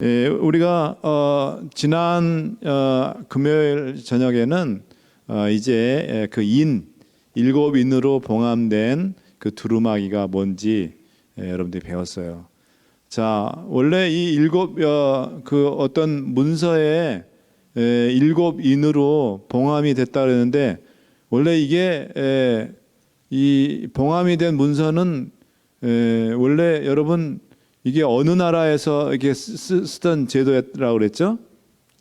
우리가 지난 금요일 저녁에는 이제 그 일곱 인으로 봉함된 그 두루마기가 뭔지 여러분들이 배웠어요. 자, 원래 이 그 어떤 문서에 일곱 인으로 봉함이 됐다 그러는데, 원래 이게 이 봉함이 된 문서는 원래 여러분 이게 어느 나라에서 이렇게 쓰던 제도였라고 그랬죠?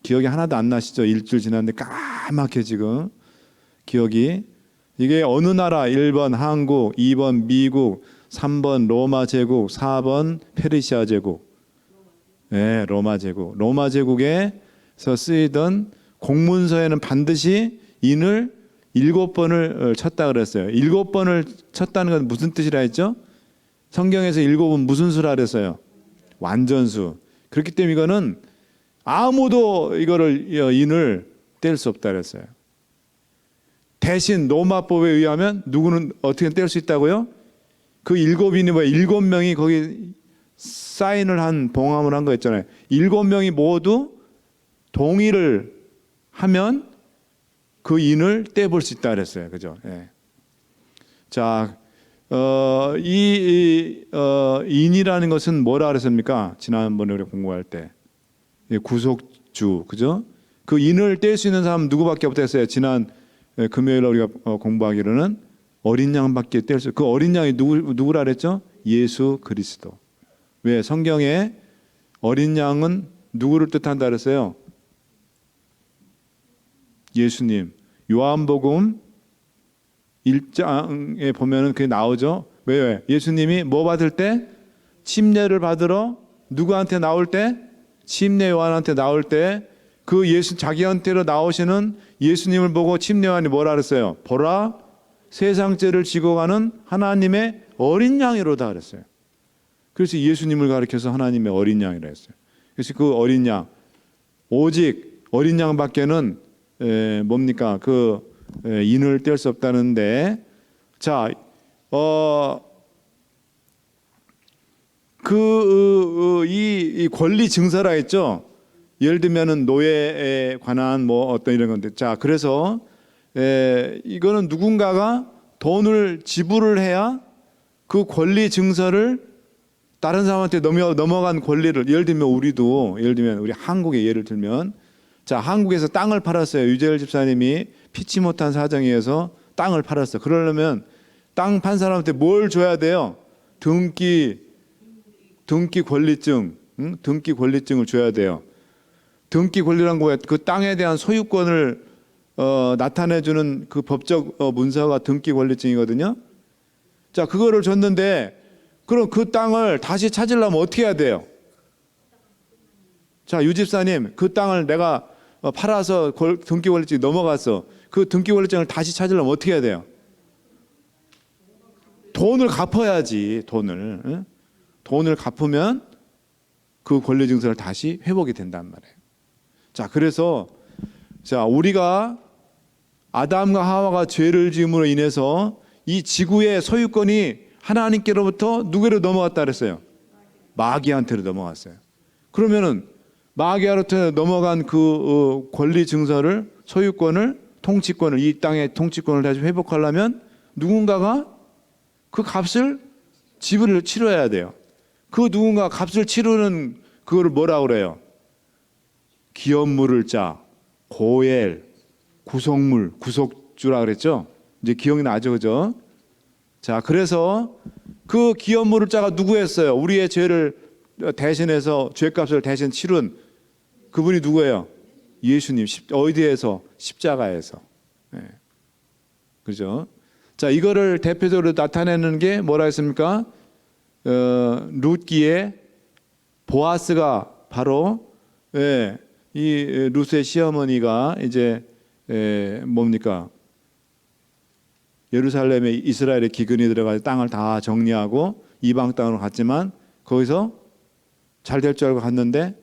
기억이 하나도 안 나시죠? 일주일 지났는데 까맣게 지금 기억이. 이게 어느 나라? 1번 한국, 2번 미국, 3번 로마 제국, 4번 페르시아 제국. 네, 로마 제국. 로마 제국에서 쓰이던 공문서에는 반드시 인을 7번을 쳤다 그랬어요. 7번을 쳤다는 건 무슨 뜻이라 했죠? 성경에서 7은 무슨 수라 그랬어요? 완전수. 그렇기 때문에 이거는 아무도 이거를 인을 뗄 수 없다 그랬어요. 대신 로마법에 의하면 누구는 어떻게 뗄 수 있다고요? 그 7인이 뭐예요? 7명이 거기 사인을 한 봉함을 한 거 있잖아요. 7명이 모두 동의를 하면 그 인을 떼볼 수 있다 그랬어요. 그죠? 예. 자, 인이라는 것은 뭐라 그랬습니까? 지난번에 우리 공부할 때 구속주, 그죠? 그 인을 뗄 수 있는 사람은 누구밖에 없댔어요. 지난 금요일 우리가 공부하기로는 어린 양밖에 뗄 수. 그 어린 양이 누구라 그랬죠? 예수 그리스도. 왜? 성경에 어린 양은 누구를 뜻한다 그랬어요? 예수님. 요한복음 1장에 보면은 그게 나오죠. 왜? 예수님이 뭐 받을 때? 침례를 받으러 누구한테 나올 때? 침례 요한한테 나올 때 그 예수 자기한테로 나오시는 예수님을 보고 침례 요한이 뭐라 그랬어요? 보라, 세상 죄를 지고 가는 하나님의 어린 양이로다 그랬어요. 그래서 예수님을 가리켜서 하나님의 어린 양이라 했어요. 그래서 그 어린 양, 오직 어린 양밖에는 뭡니까? 그 인을 뗄 수 없다는데, 자, 이 권리 증서라 했죠. 예를 들면은 노예에 관한 뭐 어떤 이런 건데, 자, 그래서 이거는 누군가가 돈을 지불을 해야 그 권리 증서를 다른 사람한테 넘어간 권리를, 예를 들면 우리 한국의 예를 들면, 자, 한국에서 땅을 팔았어요. 유재열 집사님이 피치 못한 사정에 의해서 땅을 팔았어요. 그러려면 땅 판 사람한테 뭘 줘야 돼요? 등기 권리증, 등기 권리증을 줘야 돼요. 등기 권리란 거예요. 그 땅에 대한 소유권을 나타내주는 그 법적 문서가 등기 권리증이거든요. 자, 그거를 줬는데, 그럼 그 땅을 다시 찾으려면 어떻게 해야 돼요? 자, 유 집사님, 그 땅을 내가 팔아서 등기 권리증이 넘어갔어. 그 등기 권리증을 다시 찾으려면 어떻게 해야 돼요? 돈을 갚아야지. 돈을 갚으면 그 권리 증서를 다시 회복이 된단 말이에요. 자, 그래서 자, 우리가 아담과 하와가 죄를 지음으로 인해서 이 지구의 소유권이 하나님께로부터 누구로 넘어갔다 그랬어요? 마귀한테로 넘어갔어요. 그러면은 마귀한테 넘어간 그 권리 증서를, 소유권을, 통치권을, 이 땅의 통치권을 다시 회복하려면 누군가가 그 값을 지불을 치러야 돼요. 그 누군가 값을 치르는 그거를 뭐라고 그래요? 기업물을 짜, 고엘, 구속물, 구속주라 그랬죠? 이제 기억이 나죠, 그죠? 자, 그래서 그 기업물을 짜가 누구였어요? 우리의 죄를 대신해서 죄값을 대신 치른 그분이 누구예요? 예수님. 어디에서? 십자가에서. 네. 그죠? 자, 이거를 대표적으로 나타내는 게 뭐라 했습니까? 룻기에 보아스가 바로, 이 룻의 시어머니가 이제 뭡니까? 예루살렘에 이스라엘의 기근이 들어가서 땅을 다 정리하고 이방 땅으로 갔지만 거기서 잘 될 줄 알고 갔는데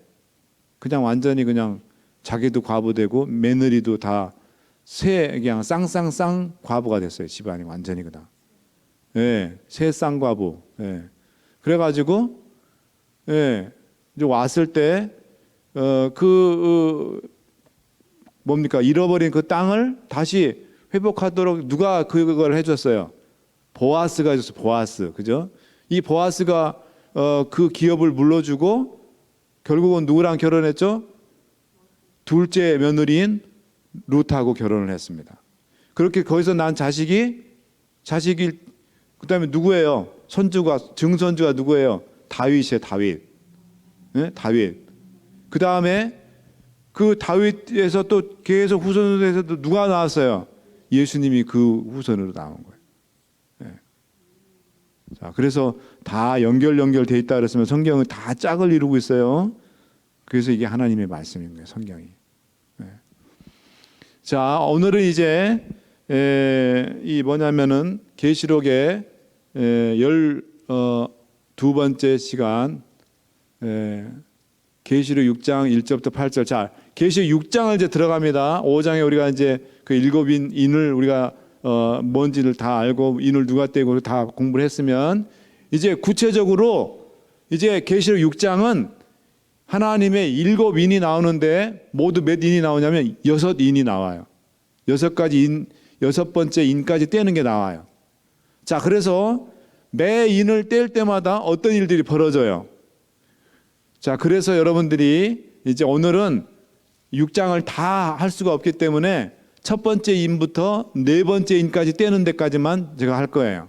그냥 완전히 그냥 자기도 과부되고 며느리도 다 그냥 쌍쌍쌍 과부가 됐어요. 집안이 완전히 그다. 새 쌍과부. 그래가지고 이제 왔을 때 뭡니까? 잃어버린 그 땅을 다시 회복하도록 누가 그걸 해줬어요? 보아스가 해줬어요. 보아스, 그죠? 이 보아스가 그 기업을 물러주고 결국은 누구랑 결혼했죠? 둘째 며느리인 룻하고 결혼을 했습니다. 그렇게 거기서 난 자식이 그다음에 누구예요? 증손주가 누구예요? 다윗이에요. 다윗. 네? 다윗. 그다음에 그 다윗에서 또 계속 후손에서 또 누가 나왔어요? 예수님이 그 후손으로 나온 거예요. 네. 자, 그래서 다 연결돼 있다 그랬으면 성경은 다 짝을 이루고 있어요. 그래서 이게 하나님의 말씀인 거예요, 성경이. 네. 자, 오늘은 이제 이 뭐냐면은 계시록의 12번째 시간, 계시록 6장 1절부터 8절. 자, 계시록 6장을 이제 들어갑니다. 5장에 우리가 이제 그 일곱 인을 우리가 뭔지를 다 알고 인을 누가 떼고 다 공부를 했으면 이제 구체적으로 이제 계시록 6장은 하나님의 일곱 인이 나오는데 모두 몇 인이 나오냐면 6인이 나와요. 6번째 인까지 떼는 게 나와요. 자, 그래서 매 인을 뗄 때마다 어떤 일들이 벌어져요. 자, 그래서 여러분들이 이제 오늘은 6장을 다 할 수가 없기 때문에 첫 번째 인부터 네 번째 인까지 떼는 데까지만 제가 할 거예요.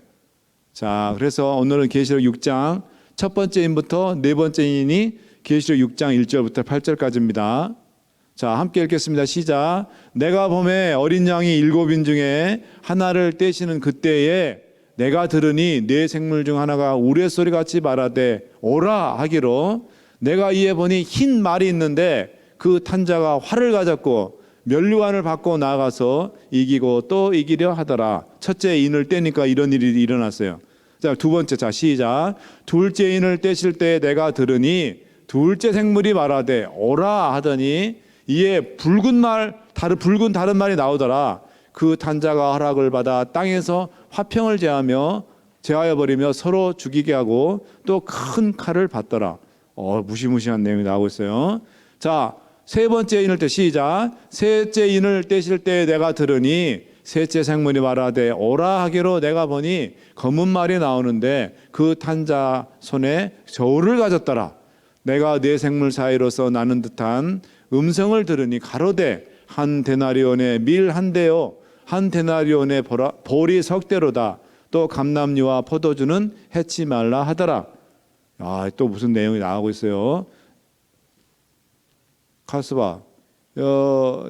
자, 그래서 오늘은 계시록 6장 첫 번째 인부터 네 번째 인이 계시록 6장 1절부터 8절까지입니다. 자, 함께 읽겠습니다. 시작. 내가 보매 어린 양이 7인 중에 하나를 떼시는 그때에 내가 들으니 네 생물 중 하나가 우레소리 같이 말하되 오라 하기로 내가 이에 보니 흰 말이 있는데 그 탄자가 활을 가졌고 면류관을 받고 나아가서 이기고 또 이기려 하더라. 첫째 인을 떼니까 이런 일이 일어났어요. 자, 두 번째. 자, 시작. 둘째 인을 떼실 때 내가 들으니 둘째 생물이 말하되 오라 하더니 이에 붉은 다른 말이 나오더라. 그 탄자가 허락을 받아 땅에서 화평을 제하여 버리며 서로 죽이게 하고 또 큰 칼을 받더라. 무시무시한 내용이 나오고 있어요. 자, 세 번째 인을 떼 시작. 셋째 인을 떼실 때 내가 들으니 셋째 생물이 말하되 오라 하기로 내가 보니 검은 말이 나오는데 그 탄자 손에 저울을 가졌더라. 내가 네 생물 사이로서 나는 듯한 음성을 들으니 가로되 한 데나리온의 밀 한 대요 한 데나리온의 보리 석 대로다. 또 감람류와 포도주는 해치 말라 하더라. 또 무슨 내용이 나오고 있어요. 카스바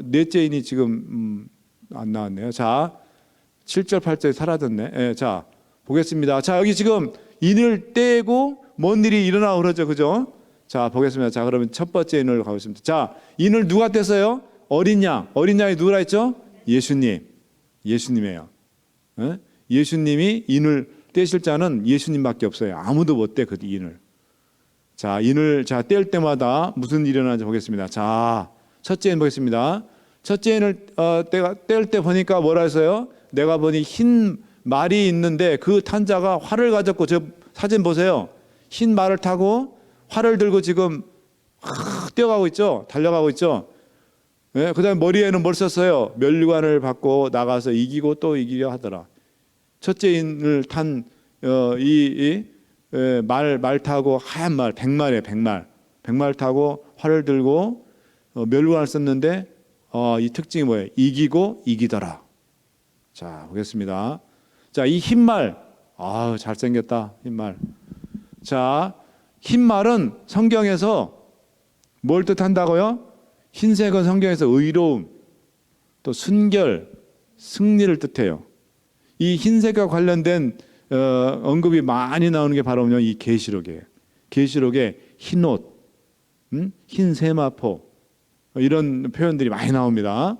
넷째 인이 지금 안 나왔네요. 자, 7절 8절이 사라졌네. 자, 보겠습니다. 자, 여기 지금 인을 떼고 뭔 일이 일어나고 그러죠, 그죠? 자, 보겠습니다. 자, 그러면 첫 번째 인을 가보겠습니다. 자, 인을 누가 떼서요? 어린 양이 누구라 했죠? 예수님이에요. 예수님이 인을 떼실 자는 예수님밖에 없어요. 아무도 못 떼 그 인을. 자, 인을 뗄 때마다 무슨 일이 일어나는지 보겠습니다. 자, 첫째 인 보겠습니다. 첫째 인을 뗄 때 보니까 뭐라 했어요? 내가 보니 흰 말이 있는데 그 탄자가 활을 가졌고, 저 사진 보세요. 흰 말을 타고 활을 들고 지금 뛰어가고 있죠. 달려가고 있죠. 네, 그다음에 머리에는 뭘 썼어요? 면류관을 받고 나가서 이기고 또 이기려 하더라. 첫째 인을 탄 말 타고 하얀 말, 백말 타고 활을 들고 면류관을 썼는데 이 특징이 뭐예요? 이기고 이기더라. 자, 보겠습니다. 자, 이 흰말, 잘생겼다, 흰말. 자, 흰말은 성경에서 뭘 뜻한다고요? 흰색은 성경에서 의로움, 또 순결, 승리를 뜻해요. 이 흰색과 관련된 언급이 많이 나오는 게 바로 이 계시록이에요. 계시록에 흰옷, 흰 세마포 이런 표현들이 많이 나옵니다.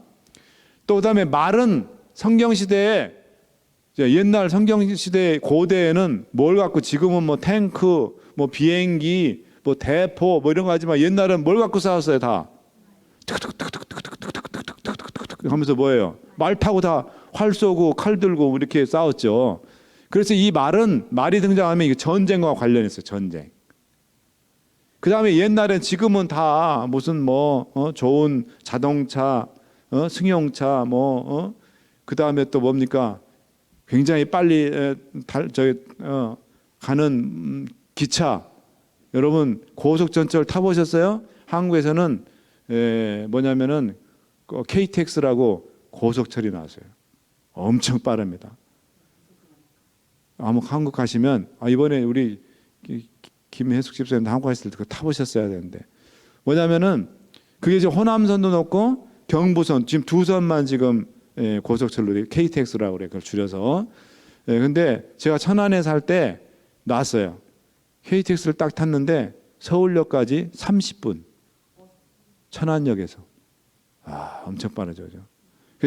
또 그다음에 말은 성경시대에 옛날 성경시대 고대에는 뭘 갖고 지금은 뭐 탱크, 뭐 비행기, 뭐 대포 뭐 이런 거 하지만 옛날은 뭘 갖고 싸웠어요? 다 툭툭툭툭툭툭툭툭툭툭툭툭 하면서 뭐예요? 말 타고 다 활 쏘고 칼 들고 이렇게 싸웠죠. 그래서 이 말이 등장하면 이게 전쟁과 관련했어요. 전쟁. 그 다음에 옛날엔 지금은 다 무슨 뭐 좋은 자동차, 승용차, 그 다음에 또 뭡니까? 굉장히 빨리 가는 기차. 여러분 고속 전철 타보셨어요? 한국에서는 뭐냐면은 KTX라고 고속철이 나왔어요. 엄청 빠릅니다. 한국 가시면 이번에 우리 김혜숙 집사님 한국 갔을 때 그거 타보셨어야 되는데 뭐냐면은 그게 지금 호남선도 높고 경부선 지금 두 선만 지금 고속철로 KTX라고 그래 그걸 줄여서 근데 제가 천안에 살 때 났어요. KTX를 딱 탔는데 서울역까지 30분 천안역에서 엄청 빠르죠.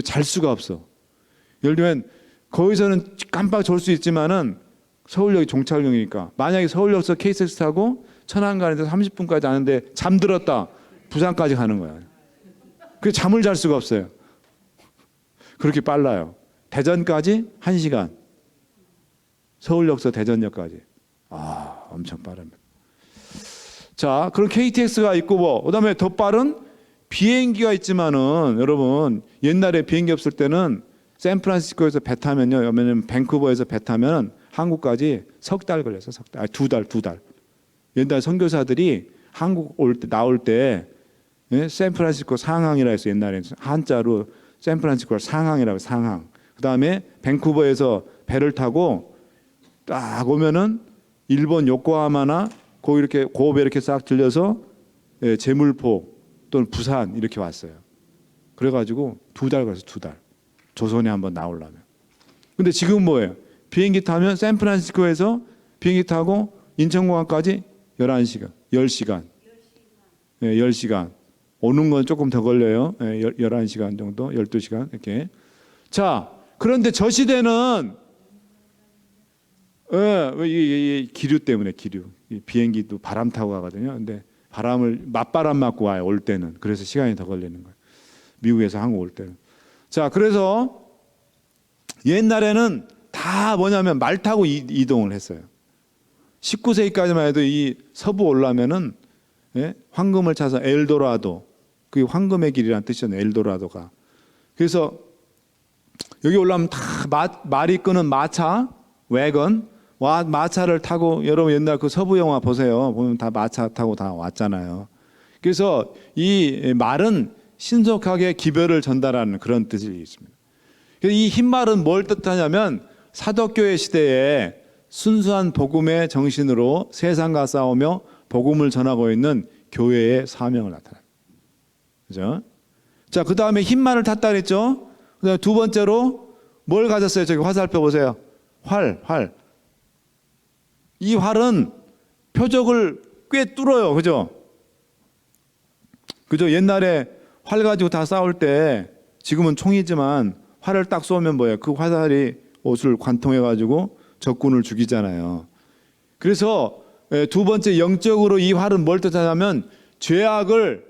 잘 수가 없어. 예를 들면 거기서는 깜빡 졸 수 있지만은 서울역이 종착역이니까 만약에 서울역에서 KTX 타고 천안 가는데 30분까지 하는데 잠들었다 부산까지 가는 거야. 그 잠을 잘 수가 없어요. 그렇게 빨라요. 대전까지 1시간. 서울역에서 대전역까지. 엄청 빠릅니다. 자, 그럼 KTX가 있고 그다음에 더 빠른 비행기가 있지만은 여러분 옛날에 비행기 없을 때는 샌프란시스코에서 배 타면요, 왜냐면 밴쿠버에서 배 타면 한국까지 석 달 걸렸어, 석 달, 두 달. 옛날 선교사들이 한국 나올 때 샌프란시스코 상항이라 해서 옛날에 한자로 샌프란시스코를 상항이라고 상항. 그 다음에 밴쿠버에서 배를 타고 딱 오면은 일본 요코하마나 고 이렇게 고베 이렇게 싹 들려서 제물포 또는 부산 이렇게 왔어요. 그래가지고 2달 걸려서 2달. 조선에 한번 나오려면. 근데 지금 뭐예요? 비행기 타면 샌프란시스코에서 비행기 타고 인천공항까지 11시간, 10시간. 10시간. 오는 건 조금 더 걸려요. 11시간 정도, 12시간 이렇게. 자, 그런데 저 시대는 이 기류 때문에 기류. 비행기도 바람 타고 가거든요. 근데 맞바람 맞고 와요. 올 때는. 그래서 시간이 더 걸리는 거예요. 미국에서 한국 올 때는. 자, 그래서 옛날에는 다 뭐냐면 말 타고 이동을 했어요. 19세기까지만 해도 이 서부 올라면은 황금을 찾아서 엘도라도, 그게 황금의 길이라는 뜻이잖아요. 엘도라도가. 그래서 여기 올라면 다 말이 끄는 마차, wä건, 마차를 타고 여러분 옛날 그 서부 영화 보세요. 보면 다 마차 타고 다 왔잖아요. 그래서 이 말은 신속하게 기별을 전달하는 그런 뜻이 있습니다. 이 흰말은 뭘 뜻하냐면 사도교회 시대에 순수한 복음의 정신으로 세상과 싸우며 복음을 전하고 있는 교회의 사명을 나타냅니다. 그죠? 자, 그 다음에 흰말을 탔다 그랬죠? 그 다음에 두 번째로 뭘 가졌어요? 저기 화살표 보세요. 활. 이 활은 표적을 꽤 뚫어요. 그죠? 옛날에 활 가지고 다 싸울 때 지금은 총이지만 활을 딱 쏘면 뭐예요? 그 화살이 옷을 관통해 가지고 적군을 죽이잖아요. 그래서 두 번째 영적으로 이 활은 뭘 뜻하냐면 죄악을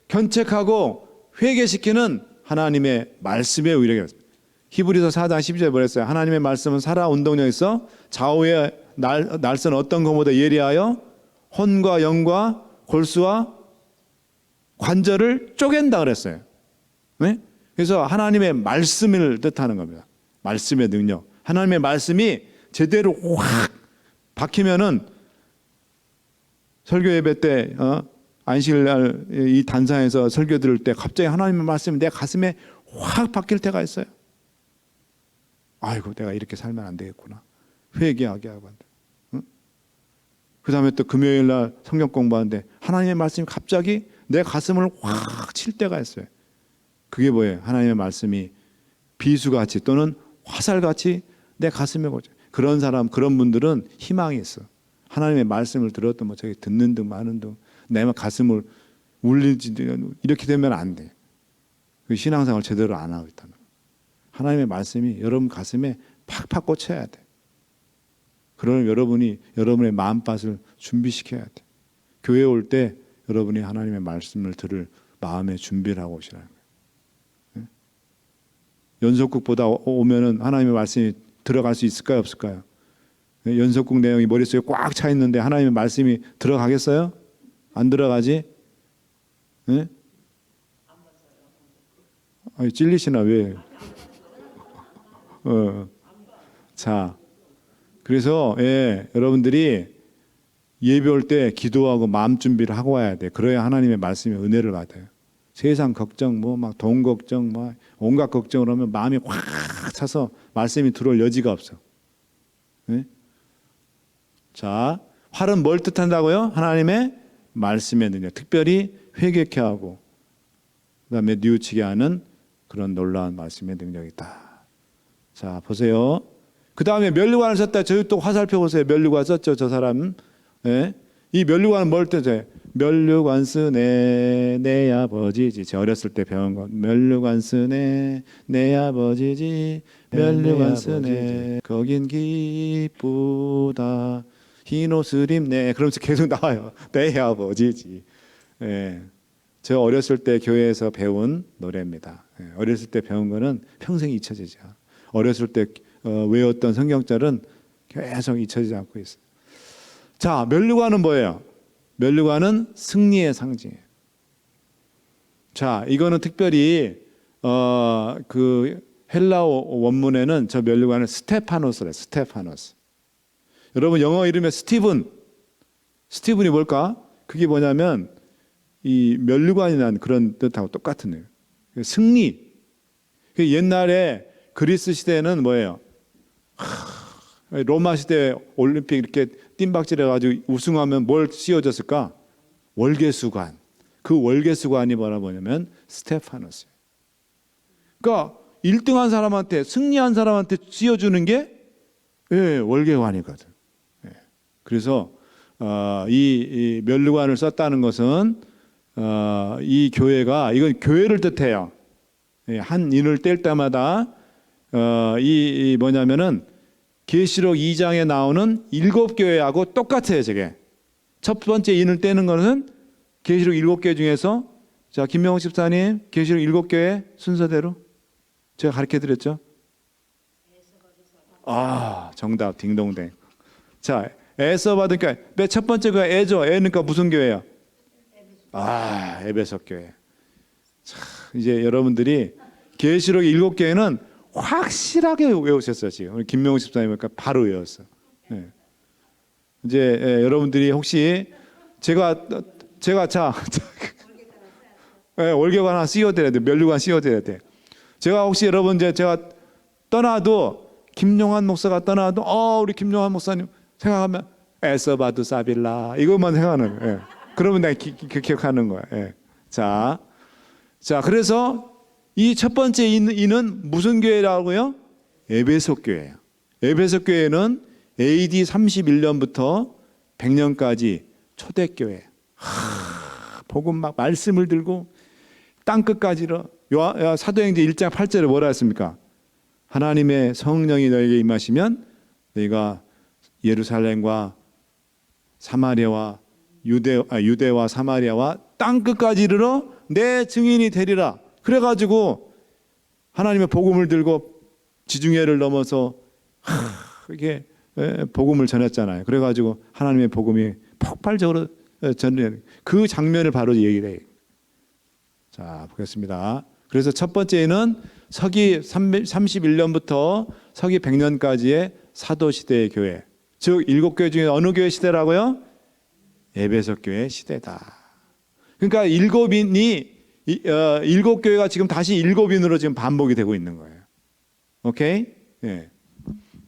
견책하고 회개시키는 하나님의 말씀의 위력이었습니다. 히브리서 4장 12절에 뭐랬어요? 하나님의 말씀은 살아 운동력 있어 좌우의 날선 어떤 것보다 예리하여 혼과 영과 골수와 관절을 쪼갠다 그랬어요. 네? 그래서 하나님의 말씀을 뜻하는 겁니다. 말씀의 능력. 하나님의 말씀이 제대로 확 박히면은 설교 예배 때 안식일날 이 단상에서 설교 들을 때 갑자기 하나님의 말씀이 내 가슴에 확 박힐 때가 있어요. 아이고 내가 이렇게 살면 안 되겠구나. 회개하게 하고 응? 그 다음에 또 금요일날 성경 공부하는데 하나님의 말씀이 갑자기 내 가슴을 확 칠 때가 있어요. 그게 뭐예요? 하나님의 말씀이 비수같이 또는 화살같이 내 가슴에 고쳐. 그런 분들은 희망이 있어. 하나님의 말씀을 들었던 저기 듣는 등 마는 등 내 가슴을 울리지 이렇게 되면 안 돼. 그 신앙생활 제대로 안 하고 있다는 거예요. 하나님의 말씀이 여러분 가슴에 팍팍 꽂혀야 돼. 그러면 여러분이 여러분의 마음밭을 준비시켜야 돼. 교회 올 때 여러분이 하나님의 말씀을 들을 마음의 준비를 하고 오시라는 거예요. 연속국보다 오면은 하나님의 말씀이 들어갈 수 있을까요, 없을까요? 연속국 내용이 머릿속에 꽉 차 있는데 하나님의 말씀이 들어가겠어요? 안 들어가지? 예? 아니, 찔리시나 왜? 자, 그래서 여러분들이 예배 올 때 기도하고 마음 준비를 하고 와야 돼. 그래야 하나님의 말씀의 은혜를 받아요. 세상 걱정, 뭐 막 돈 걱정, 뭐 온갖 걱정을 하면 마음이 확 차서 말씀이 들어올 여지가 없어. 네? 자, 활은 뭘 뜻한다고요? 하나님의 말씀의 능력. 특별히 회개케 하고 그다음에 뉘우치게 하는 그런 놀라운 말씀의 능력이다. 자, 보세요. 그 다음에 면류관을 썼다. 저희 또 화살표 보세요. 면류관 썼죠, 저 사람. 예? 이 면류관은 뭘 뜻해요? 면류관 쓰네 내 아버지지. 제가 어렸을 때 배운 거. 면류관 쓰네 내 아버지지. 면류관 쓰네 거긴 기쁘다. 흰 옷을 입네. 그러면서 계속 나와요. 내 아버지지. 예. 제가 어렸을 때 교회에서 배운 노래입니다. 예. 어렸을 때 배운 거는 평생 잊혀지죠. 어렸을 때 외웠던 성경절은 계속 잊혀지지 않고 있어요. 자, 면류관은 뭐예요? 면류관은 승리의 상징이에요. 자, 이거는 특별히 그 헬라어 원문에는 저 면류관을 스테파노스래. 스테파노스. 여러분 영어 이름에 스티븐이 뭘까? 그게 뭐냐면 이 면류관이라는 그런 뜻하고 똑같은 거예요. 승리. 옛날에 그리스 시대는 뭐예요? 로마 시대 올림픽 이렇게 뜀박질 해가지고 우승하면 뭘 씌워졌을까? 월계수관. 그 월계수관이 뭐냐면 스테파노스예요. 그러니까 1등한 사람한테, 승리한 사람한테 씌워주는 게 월계관이거든. 그래서 이 면류관을 썼다는 것은 이 교회가, 이건 교회를 뜻해요. 한 인을 뗄 때마다 이 뭐냐면은 계시록 2장에 나오는 7교회하고 똑같아요. 저게 첫 번째 인을 떼는 것은 계시록 7개 중에서, 자, 김명호 집사님 계시록 7교회 순서대로 제가 가르쳐 드렸죠. 아, 정답 딩동댕. 자, 에서 받으니까 첫 번째가 에죠. 에니까 무슨 교회야? 아, 에베소 교회. 자, 이제 여러분들이 계시록 7개는 확실하게 외우셨어요. 지금 우리 김명우 집사님이니까 바로 외웠어. 네. 이제 여러분들이 혹시 제가 월계관 하나 씌워드려야 돼. 면류관 씌워드려야 돼. 제가 혹시 여러분 이제 제가 떠나도, 김용환 목사가 떠나도 우리 김용환 목사님 생각하면 에서바두 사빌라 이것만 생각하는 거예요. 그러면 내가 기억하는 거예요. 자, 그래서 이 첫 번째 인은 무슨 교회라고요? 에베소 교회예요. 에베소 교회는 AD 31년부터 100년까지 초대교회. 복음 막 말씀을 들고 땅 끝까지로. 사도행전 1장 8절에 뭐라 했습니까? 하나님의 성령이 너에게 임하시면 너희가 예루살렘과 사마리아와 유대와 사마리아와 땅 끝까지 이르러 내 증인이 되리라. 그래가지고 하나님의 복음을 들고 지중해를 넘어서 이게 복음을 전했잖아요. 그래가지고 하나님의 복음이 폭발적으로 전해. 그 장면을 바로 얘기를 해요. 자, 보겠습니다. 그래서 첫 번째는 서기 31년부터 서기 100년까지의 사도시대의 교회. 즉 7교회 중에 어느 교회 시대라고요? 에베소 교회 시대다. 그러니까 7교회가 지금 다시 7인으로 지금 반복이 되고 있는 거예요. 오케이? 예.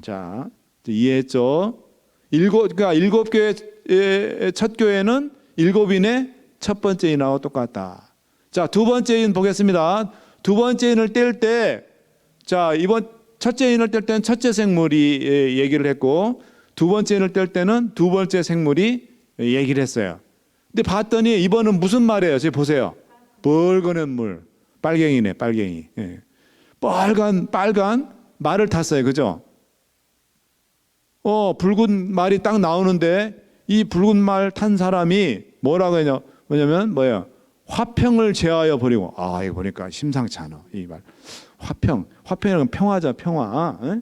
자, 이해했죠? 그러니까 7교회 첫 교회는 7인의 첫 번째 인하고 똑같다. 자, 두 번째 인 보겠습니다. 두 번째 인을 뗄 때, 자, 이번 첫째 인을 뗄 때는 첫째 생물이 얘기를 했고, 두 번째 인을 뗄 때는 두 번째 생물이 얘기를 했어요. 근데 봤더니 이번은 무슨 말이에요? 지금 보세요. 붉은 물, 빨갱이네, 빨갱이. 예. 빨간 말을 탔어요, 그죠? 붉은 말이 딱 나오는데 이 붉은 말 탄 사람이 뭐라고 했냐? 뭐예요? 화평을 제하여 버리고. 이거 보니까 심상치 않아. 이 말. 화평은 평화죠, 평화. 에?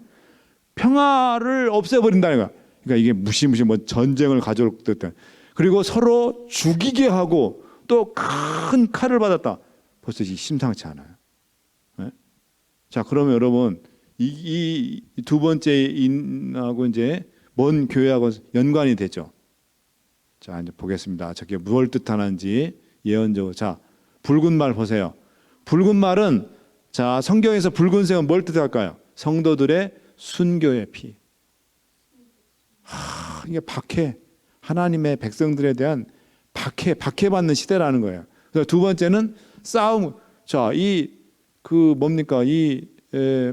평화를 없애버린다는 거야. 그러니까 이게 무시무시 전쟁을 가져올 듯한. 그리고 서로 죽이게 하고 또 큰 칼을 받았다. 벌써 심상치 않아요. 네? 자, 그러면 여러분 이 두 번째 인하고 이제 먼 교회하고 연관이 되죠. 자, 이제 보겠습니다. 저게 무엇을 뜻하는지 예언적으로. 자, 붉은 말 보세요. 붉은 말은, 자, 성경에서 붉은색은 뭘 뜻할까요? 성도들의 순교의 피. 이게 박해, 하나님의 백성들에 대한 박해받는 시대라는 거예요. 그래서 두 번째는 싸움. 자, 뭡니까?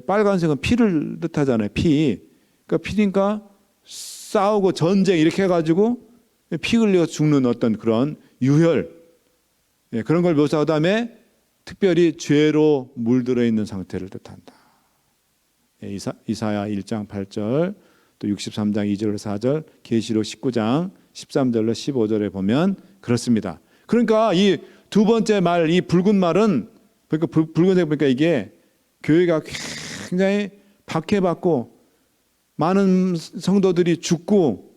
빨간색은 피를 뜻하잖아요. 피. 그러니까 피니까 싸우고 전쟁 이렇게 해가지고 피 흘려 죽는 어떤 그런 유혈. 그런 걸 묘사한 다음에 특별히 죄로 물들어 있는 상태를 뜻한다. 이사야 1장 8절, 또 63장 2절 4절, 계시록 19장 13절로 15절에 보면 그렇습니다. 그러니까 이 두 번째 말, 이 붉은 말은, 그러니까 붉은색 보니까 이게 교회가 굉장히 박해받고 많은 성도들이 죽고,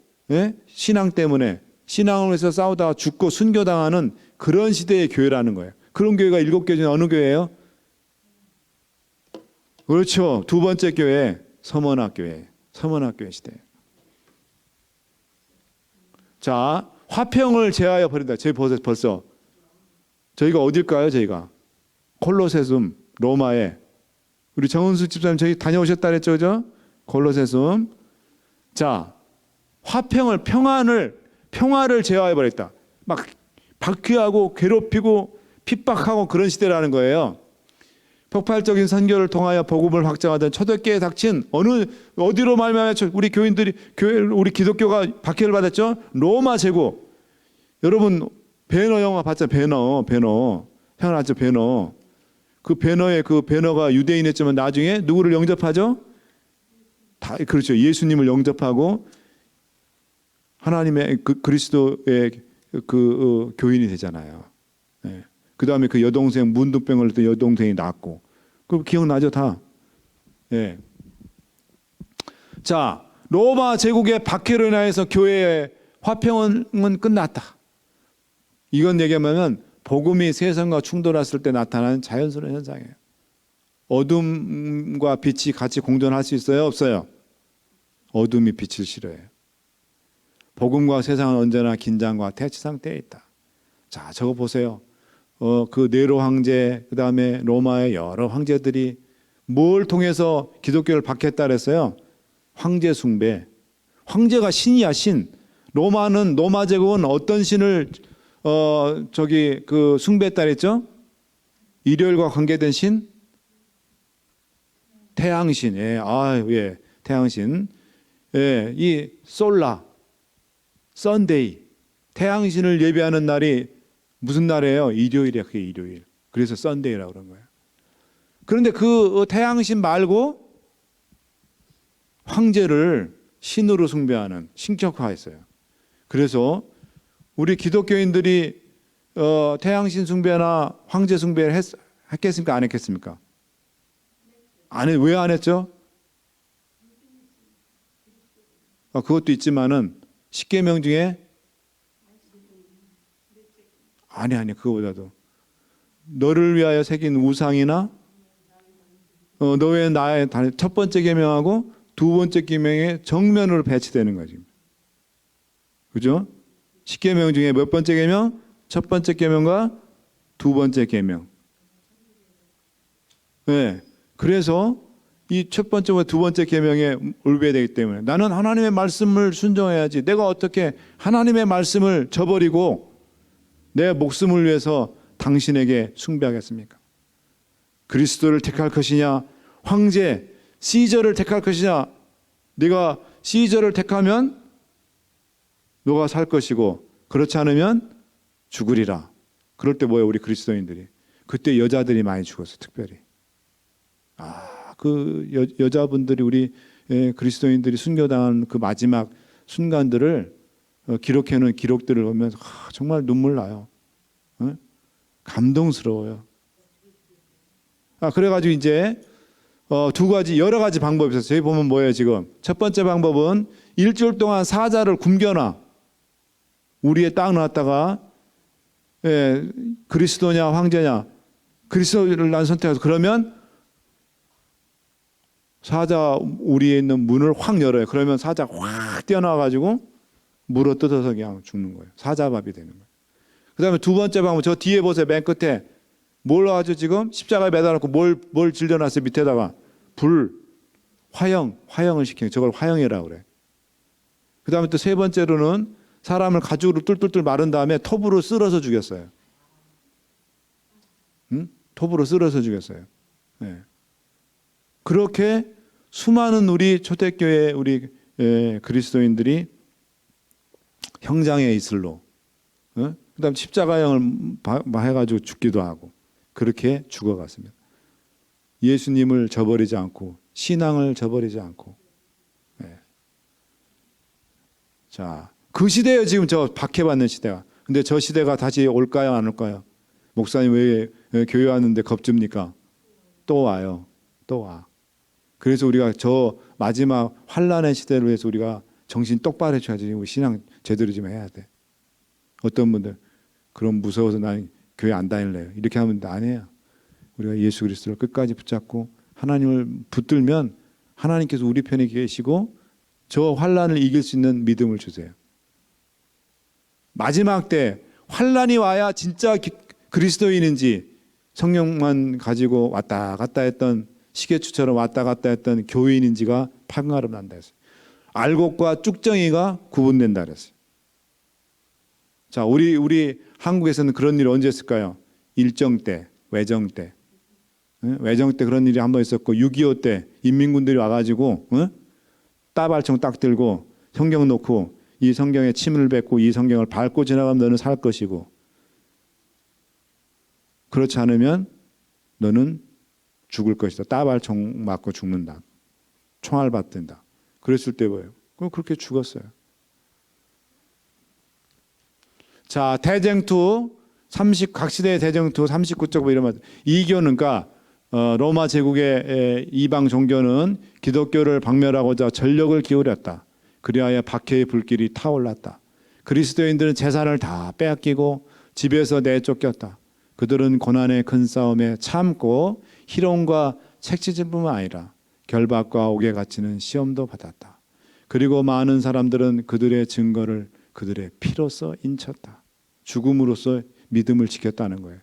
신앙 때문에 신앙을 위해서 싸우다가 죽고 순교당하는 그런 시대의 교회라는 거예요. 그런 교회가 7개 중에 어느 교회예요? 그렇죠. 두 번째 교회, 서문학교회. 서문학교회 시대예요. 자, 화평을 제하여 버린다. 저희 벌써 저희가 어딜까요? 저희가 콜로세숨, 로마에. 우리 정은수 집사님 저희 다녀오셨다 그랬죠, 그죠? 콜로세숨. 자, 화평을, 평화를 제하여 버렸다. 막 박해하고 괴롭히고 핍박하고 그런 시대라는 거예요. 폭발적인 선교를 통하여 복음을 확장하던 초대교회에 닥친 어디로 말미암아 우리 교인들이, 우리 기독교가 박해를 받았죠? 로마 제국. 여러분 배너 영화 봤죠? 배너 태어났죠? 배너. 그 배너가 유대인이었지만 나중에 누구를 영접하죠? 그렇죠. 예수님을 영접하고 하나님의 그리스도의 교인이 되잖아요. 네. 그 다음에 그 여동생 문둥병을 던 여동생이 낳았고, 그거 기억나죠 다. 예. 자, 로마 제국의 박해로 인하여서 교회의 화평은 끝났다. 이건 얘기하면 복음이 세상과 충돌했을 때 나타나는 자연스러운 현상이에요. 어둠과 빛이 같이 공존할 수 있어요? 없어요? 어둠이 빛을 싫어해요. 복음과 세상은 언제나 긴장과 대치 상태에 있다. 자, 저거 보세요. 그 네로 황제, 그 다음에 로마의 여러 황제들이 뭘 통해서 기독교를 박했다 그랬어요? 황제 숭배. 황제가 신이야, 신. 로마 제국은 어떤 신을 숭배했다 그랬죠? 일요일과 관계된 신? 태양신. 예, 태양신. 예, 이 솔라, 선데이. 태양신을 예배하는 날이 무슨 날이에요? 일요일이야. 그게 일요일. 그래서 썬데이라고 그런 거예요. 그런데 그 태양신 말고 황제를 신으로 숭배하는 신격화했어요. 그래서 우리 기독교인들이 태양신 숭배나 황제 숭배를 했겠습니까? 안 했겠습니까? 왜 안 했죠? 그것도 있지만은 10계명 중에 아니 그거보다도 너를 위하여 새긴 우상이나 너의 나의 첫 번째 계명하고 두 번째 계명의 정면으로 배치되는 거지. 그죠? 10계명 중에 몇 번째 계명? 첫 번째 계명과 두 번째 계명. 네. 그래서 이 첫 번째와 두 번째 계명에 올려야 되기 때문에 나는 하나님의 말씀을 순종해야지. 내가 어떻게 하나님의 말씀을 저버리고 내 목숨을 위해서 당신에게 숭배하겠습니까? 그리스도를 택할 것이냐, 황제 시저를 택할 것이냐. 네가 시저를 택하면 너가 살 것이고 그렇지 않으면 죽으리라. 그럴 때 뭐예요? 우리 그리스도인들이 그때 여자들이 많이 죽었어. 특별히 여자분들이 우리 그리스도인들이 순교당한 그 마지막 순간들을 기록해놓은 기록들을 보면 정말 눈물 나요. 감동스러워요. 그래가지고 이제 여러 가지 방법이 있어요. 저희 보면 뭐예요? 지금 첫 번째 방법은 일주일 동안 사자를 굶겨놔. 우리의 땅 놨다가 그리스도냐 황제냐, 그리스도를 난 선택해서 그러면 사자 우리에 있는 문을 확 열어요. 그러면 사자 확 뛰어나와가지고 물어 뜯어서 그냥 죽는 거예요. 사자밥이 되는 거예요. 그 다음에 두 번째 방법, 저 뒤에 보세요. 맨 끝에 뭘 아주 지금 십자가에 매달아놓고 뭘 질려놨어요. 밑에다가 불, 화형을 시키는, 저걸 화형이라고 그래. 그 다음에 또 세 번째로는 사람을 가죽으로 뚫뚫뚫 마른 다음에 톱으로 쓸어서 죽였어요. 응? 톱으로 쓸어서 죽였어요. 네. 그렇게 수많은 우리 초대교회 우리 그리스도인들이 형장에 있을로, 그다음 십자가형을 해가지고 죽기도 하고 그렇게 죽어갔습니다. 예수님을 저버리지 않고 신앙을 저버리지 않고. 자, 그 시대에 지금 저 박해받는 시대가. 근데 저 시대가 다시 올까요, 안 올까요? 목사님 왜 교회 왔는데 겁줍니까? 또 와요. 또 와. 그래서 우리가 저 마지막 환란의 시대를 위해서 우리가 정신 똑바로 해줘야지. 우리 신앙 제대로 좀 해야 돼. 어떤 분들 그럼 무서워서 난 교회 안 다닐래요. 이렇게 하면 안 해요. 우리가 예수 그리스도를 끝까지 붙잡고 하나님을 붙들면 하나님께서 우리 편에 계시고 저 환란을 이길 수 있는 믿음을 주세요. 마지막 때 환란이 와야 진짜 그리스도인인지, 성령만 가지고 왔다 갔다 했던 시계추처럼 왔다 갔다 했던 교인인지가 판가름 난다 했어요. 알곡과 쭉정이가 구분된다 그랬어요. 자, 우리 한국에서는 그런 일이 언제 있을까요? 일정 때, 외정 때. 외정 때 그런 일이 한번 있었고, 6.25 때 인민군들이 와가지고 따발총 딱 들고 성경 놓고 이 성경에 침을 뱉고 이 성경을 밟고 지나가면 너는 살 것이고, 그렇지 않으면 너는 죽을 것이다. 따발총 맞고 죽는다. 총알 받든다. 그랬을 때 뭐예요? 그럼 그렇게 죽었어요. 자, 대쟁투 각 시대의 대쟁투 39쪽 이러면 이교는, 그러니까 로마 제국의 이방 종교는 기독교를 박멸하고자 전력을 기울였다. 그리하여 박해의 불길이 타올랐다. 그리스도인들은 재산을 다 빼앗기고 집에서 내쫓겼다. 그들은 고난의 큰 싸움에 참고 희롱과 책치질뿐만 아니라 결박과 옥에 갇히는 시험도 받았다. 그리고 많은 사람들은 그들의 증거를 그들의 피로써 인쳤다. 죽음으로써 믿음을 지켰다는 거예요.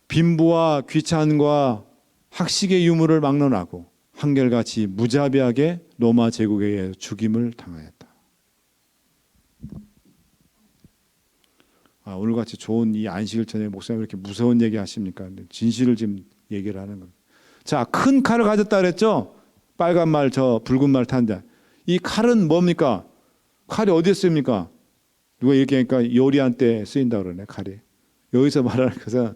빈부와 귀찬과 학식의 유무를 막론하고 한결같이 무자비하게 로마 제국에 의해 죽임을 당하였다. 오늘같이 좋은 이 안식일 전에 목사님 왜 이렇게 무서운 얘기 하십니까? 진실을 지금 얘기를 하는 겁니다. 자, 큰 칼을 가졌다 그랬죠? 빨간 말, 저 붉은 말 탄 자. 이 칼은 뭡니까? 칼이 어디에 쓰입니까? 누가 이렇게 하니까 요리한 때 쓰인다 그러네, 칼이. 여기서 말하는 것은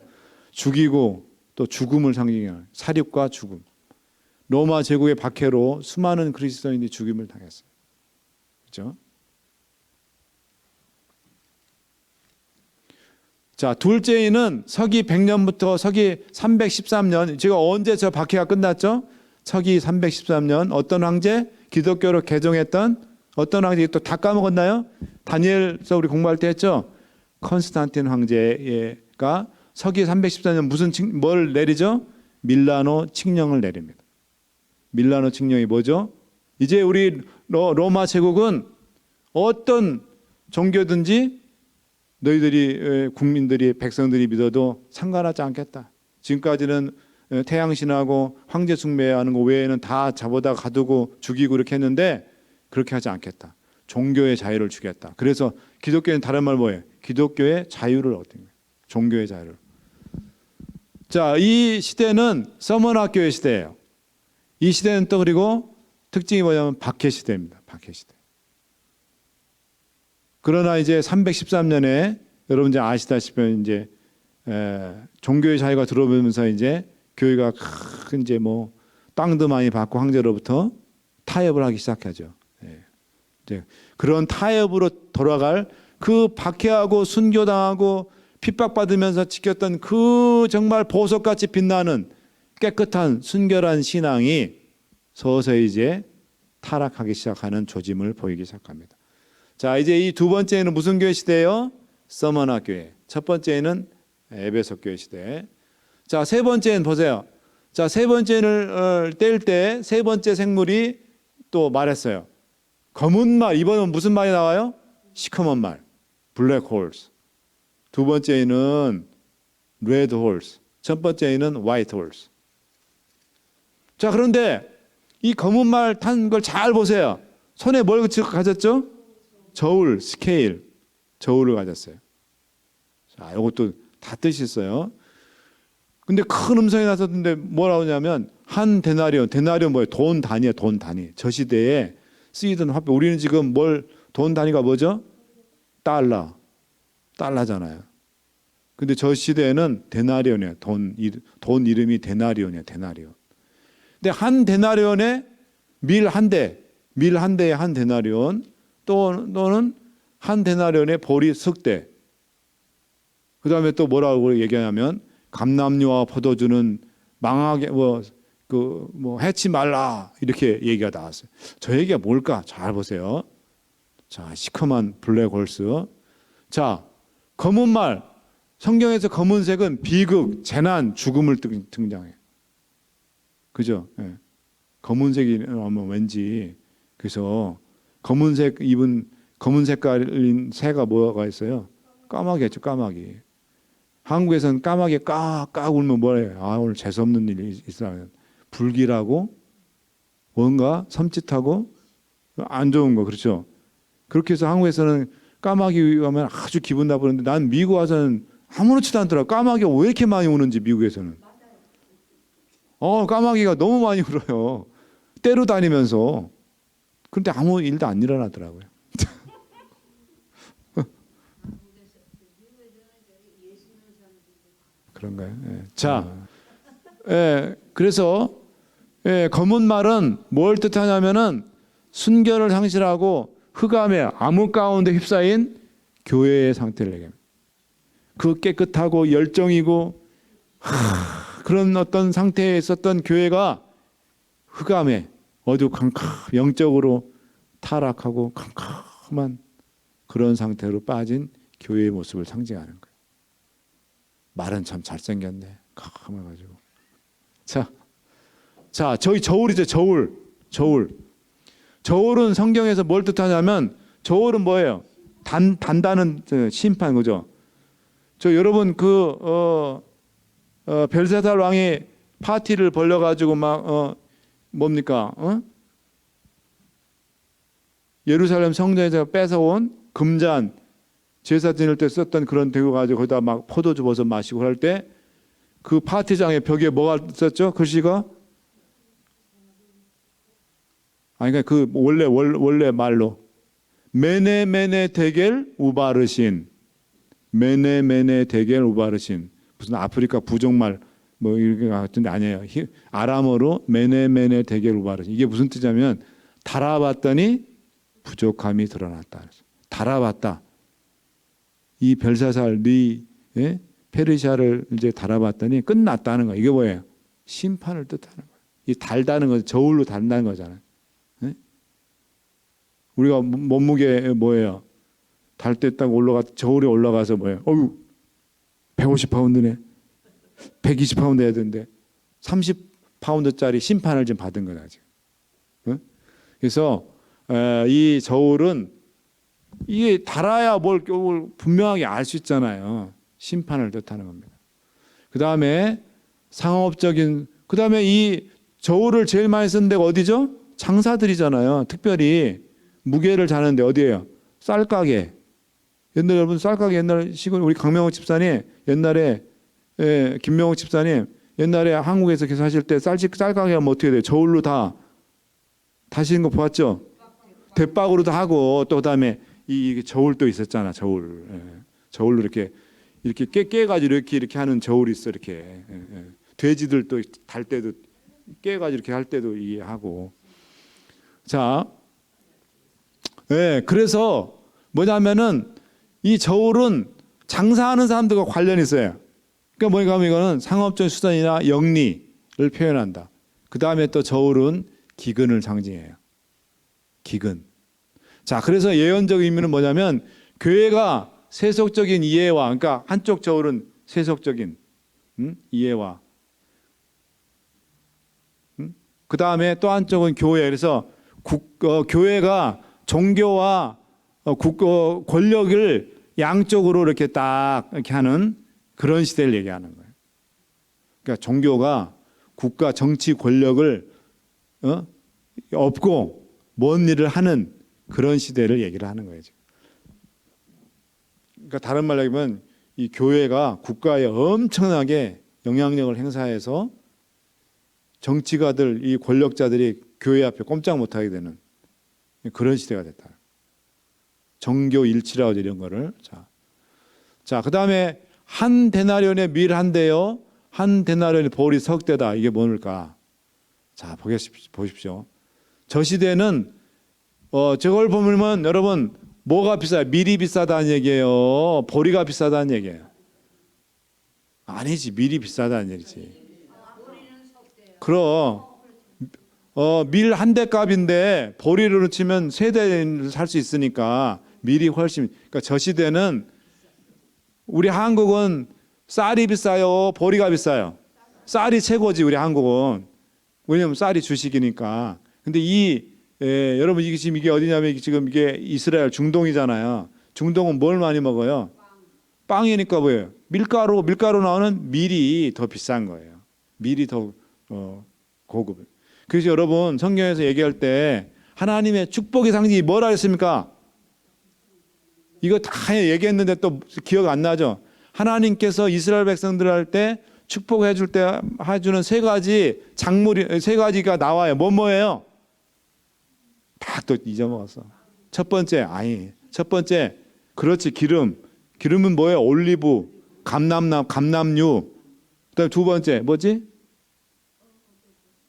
죽이고 또 죽음을 상징하는 살입과 죽음. 로마 제국의 박해로 수많은 그리스도인들이 죽임을 당했어요. 그렇죠? 자, 둘째인은 서기 100년부터 서기 313년, 제가 언제 저 박해가 끝났죠? 서기 313년 어떤 황제? 기독교로 개종했던 어떤 황제? 또 다 까먹었나요? 다니엘서 우리 공부할 때 했죠? 컨스탄틴 황제가 서기 314년 뭘 내리죠? 밀라노 칙령을 내립니다. 밀라노 칙령이 뭐죠? 이제 우리 로마 제국은 어떤 종교든지 너희들이 국민들이 백성들이 믿어도 상관하지 않겠다. 지금까지는 태양신하고 황제 숭배하는 거 외에는 다 잡아다 가두고 죽이고 이렇게 했는데 그렇게 하지 않겠다. 종교의 자유를 주겠다. 그래서 기독교는 다른 말 뭐예요? 기독교의 자유를 얻는 거예요. 종교의 자유를. 자, 이 시대는 서머나교의 시대예요. 이 시대는 또 그리고 특징이 뭐냐면 박해 시대입니다. 박해 시대. 그러나 이제 313년에 여러분 이제 아시다시피 이제 종교의 자유가 들어오면서 이제 교회가 큰 이제 뭐 땅도 많이 받고 황제로부터 타협을 하기 시작하죠. 이제 그런 타협으로 돌아갈 그 박해하고 순교당하고 핍박받으면서 지켰던 그 정말 보석같이 빛나는 깨끗한 순결한 신앙이 서서히 이제 타락하기 시작하는 조짐을 보이기 시작합니다. 자, 이제 이 두 번째는 무슨 교회 시대예요? 서머나 교회. 첫 번째는 에베소 교회 시대. 자, 세 번째는 보세요. 자, 세 번째를 뗄 때 세 번째 생물이 또 말했어요. 검은 말. 이번은 무슨 말이 나와요? 시커먼 말. 블랙 홀스. 두 번째는 레드 홀스. 첫 번째는 화이트 홀스. 자, 그런데 이 검은 말 탄 걸 잘 보세요. 손에 뭘 가졌죠? 저울, 스케일. 저울을 가졌어요. 자, 이것도 다 뜻이 있어요. 근데 큰 음성이 나섰는데 뭐라고 하냐면 한 데나리온. 데나리온 뭐예요? 돈 단위예요. 돈 단위. 저 시대에 쓰이던 화폐. 우리는 지금 돈 단위가 뭐죠? 달러잖아요. 근데 저 시대에는 데나리온이에요. 돈 이름이 데나리온이에요. 데나리온. 근데 한 데나리온에 밀 한 대에 한 데나리온, 또는 한 데나리온에 보리 석 대. 그 다음에 또 뭐라고 얘기하냐면 감람류와 포도주는 망하게 해치 말라 이렇게 얘기가 나왔어요. 저 얘기가 뭘까? 잘 보세요. 자, 시커먼 블랙홀스. 자, 검은 말. 성경에서 검은색은 비극, 재난, 죽음을 등장해요. 그죠? 예. 검은색이 하면 왠지 그래서 검은색 입은 검은 색깔인 새가 뭐가 있어요? 까마귀였죠, 까마귀. 한국에서는 까마귀 까 울면 뭐래요? 아, 오늘 재수없는 일이 있으면 불길하고 뭔가 섬찟하고 안 좋은 거, 그렇죠? 그렇게 해서 한국에서는 까마귀 하면 아주 기분 나쁘는데 난 미국 와서는 아무렇지도 않더라고. 까마귀가 왜 이렇게 많이 우는지 미국에서는. 까마귀가 너무 많이 울어요. 때로 다니면서. 그런데 아무 일도 안 일어나더라고요. 그런가요? 예. 자, 그래서 검은 말은 뭘 뜻하냐면은 순결을 상실하고 흑암의 암흑 가운데 휩싸인 교회의 상태를 얘기합니다. 그 깨끗하고 열정이고 그런 어떤 상태에 있었던 교회가 흑암에 영적으로 타락하고 캄캄한 그런 상태로 빠진 교회의 모습을 상징하는 거예요. 말은 참 잘생겼네. 캄캄해가지고. 자, 저희 저울이죠. 저울은 성경에서 뭘 뜻하냐면 저울은 뭐예요? 단다는 심판, 그죠? 여러분 벨사살 왕이 파티를 벌려가지고 뭡니까? 예루살렘 성전에서 뺏어온 금잔, 제사 지낼 때 썼던 그런 대고 가지고 거기다 막 포도주 벗어 마시고 할 때 그 파티장의 벽에 뭐가 썼죠? 글씨가? 그러니까 그 원래 말로 메네 데겔 우바르신. 메네 데겔 우바르신. 무슨 아프리카 부족말 뭐 이렇게 같은데 아니에요. 아람어로 메네 데겔 우바르신. 이게 무슨 뜻이냐면 달아봤더니 부족함이 드러났다. 달아봤다. 이 벨사살 페르시아를 이제 달아봤더니 끝났다는 거예요. 이게 뭐예요? 심판을 뜻하는 거예요. 이 달다는 건 저울로 단다는 거잖아요. 우리가 몸무게 뭐예요? 달 때 딱 저울에 올라가서 뭐예요? 150파운드네. 120파운드 해야 되는데 30파운드짜리 심판을 좀 받은 거다 지금. 그래서 이 저울은 이게 달아야 뭘 분명하게 알 수 있잖아요. 심판을 뜻하는 겁니다. 그 다음에 그 다음에 이 저울을 제일 많이 쓰는 데가 어디죠? 장사들이잖아요. 특별히 무게를 자는데 어디예요? 쌀가게. 옛날에 여러분 쌀가게 옛날 시골 우리 강명호 집사님 옛날에 김명호 집사님 옛날에 한국에서 계속 하실 때 쌀가게 하면 어떻게 돼요? 저울로 다 다시는 거 보았죠? 대박으로도 하고 또 그다음에 이 저울도 있었잖아. 저울로 이렇게 깨가지고 이렇게 하는 저울이 있어. 이렇게 돼지들도 달 때도 깨가지고 이렇게 할 때도 이게 하고. 자, 그래서 뭐냐면은 이 저울은 장사하는 사람들과 관련이 있어요. 그러니까 뭐냐 하면 이거는 상업적 수단이나 영리를 표현한다. 그 다음에 또 저울은 기근을 상징해요. 기근. 자, 그래서 예언적 의미는 뭐냐면 교회가 세속적인 이해와, 그러니까 한쪽 저울은 세속적인 이해와, 그 다음에 또 한쪽은 교회. 그래서 교회가 종교와 권력을 양쪽으로 이렇게 딱 이렇게 하는 그런 시대를 얘기하는 거예요. 그러니까 종교가 국가 정치 권력을 업고 먼 일을 하는 그런 시대를 얘기를 하는 거예요. 지금. 그러니까 다른 말로 하면 이 교회가 국가에 엄청나게 영향력을 행사해서 정치가들, 이 권력자들이 교회 앞에 꼼짝 못하게 되는 그런 시대가 됐다. 정교일치라고 이런 거를. 자, 그 다음에 한 데나리온의 밀 한 대요, 한 데나리온의 보리 석 대다. 이게 뭘까? 자, 보십시오. 저 시대는 저걸 보면 여러분 뭐가 비싸요? 밀이 비싸다는 얘기예요? 보리가 비싸다는 얘기예요? 아니지, 밀이 비싸다는 얘기지. 그럼 밀 한 대 값인데 보리로 치면 세 대를 살 수 있으니까 밀이 훨씬. 그러니까 저 시대는 우리 한국은 쌀이 비싸요, 보리가 비싸요? 쌀이 최고지 우리 한국은. 왜냐면 쌀이 주식이니까. 근데 여러분 이게 지금 이게 어디냐면 지금 이게 이스라엘 중동이잖아요. 중동은 뭘 많이 먹어요? 빵이니까 뭐예요? 밀가루 나오는 밀이 더 비싼 거예요. 밀이 더 고급. 그래서 여러분 성경에서 얘기할 때 하나님의 축복의 상징이 뭐라 했습니까? 이거 다 얘기했는데 또 기억 안 나죠? 하나님께서 이스라엘 백성들 할 때 축복해 줄 때 해주는 세 가지 작물이, 세 가지가 나와요. 뭐예요? 다 또 잊어먹었어. 첫 번째, 그렇지, 기름은 뭐예요? 올리브, 감람유. 그다음 두 번째 뭐지?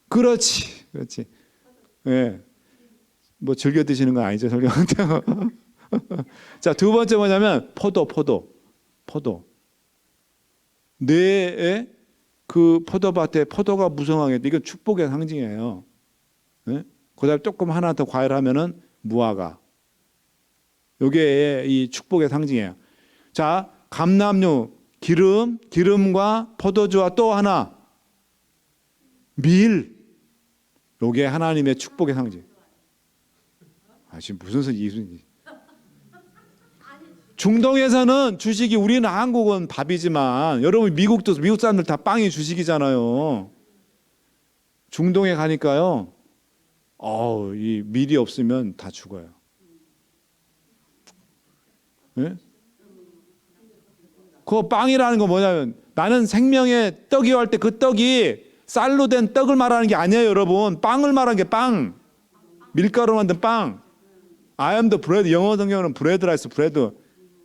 그렇지. 예. 뭐 즐겨 드시는 건 아니죠, 설령. 자, 두 번째 뭐냐면 포도. 뇌에 그 포도밭에 포도가 무성하게, 이건 축복의 상징이에요. 예? 그다음에 조금 하나 더 과열하면은 무화과. 이게 이 축복의 상징이에요. 자, 감람유, 기름과 포도주와 또 하나 밀. 요게 하나님의 축복의 상징. 지금 무슨 소리? 중동에서는 주식이, 우리는 한국은 밥이지만 여러분 미국 사람들 다 빵이 주식이잖아요. 중동에 가니까요. 이 밀이 없으면 다 죽어요. 네? 그 빵이라는 건 뭐냐면 나는 생명의 떡이요 할 때 그 떡이 쌀로 된 떡을 말하는 게 아니에요, 여러분. 빵을 말하는 게 빵. 밀가루 만든 빵. I am the bread. 영어 성경은 브레드 라이스, 브레드.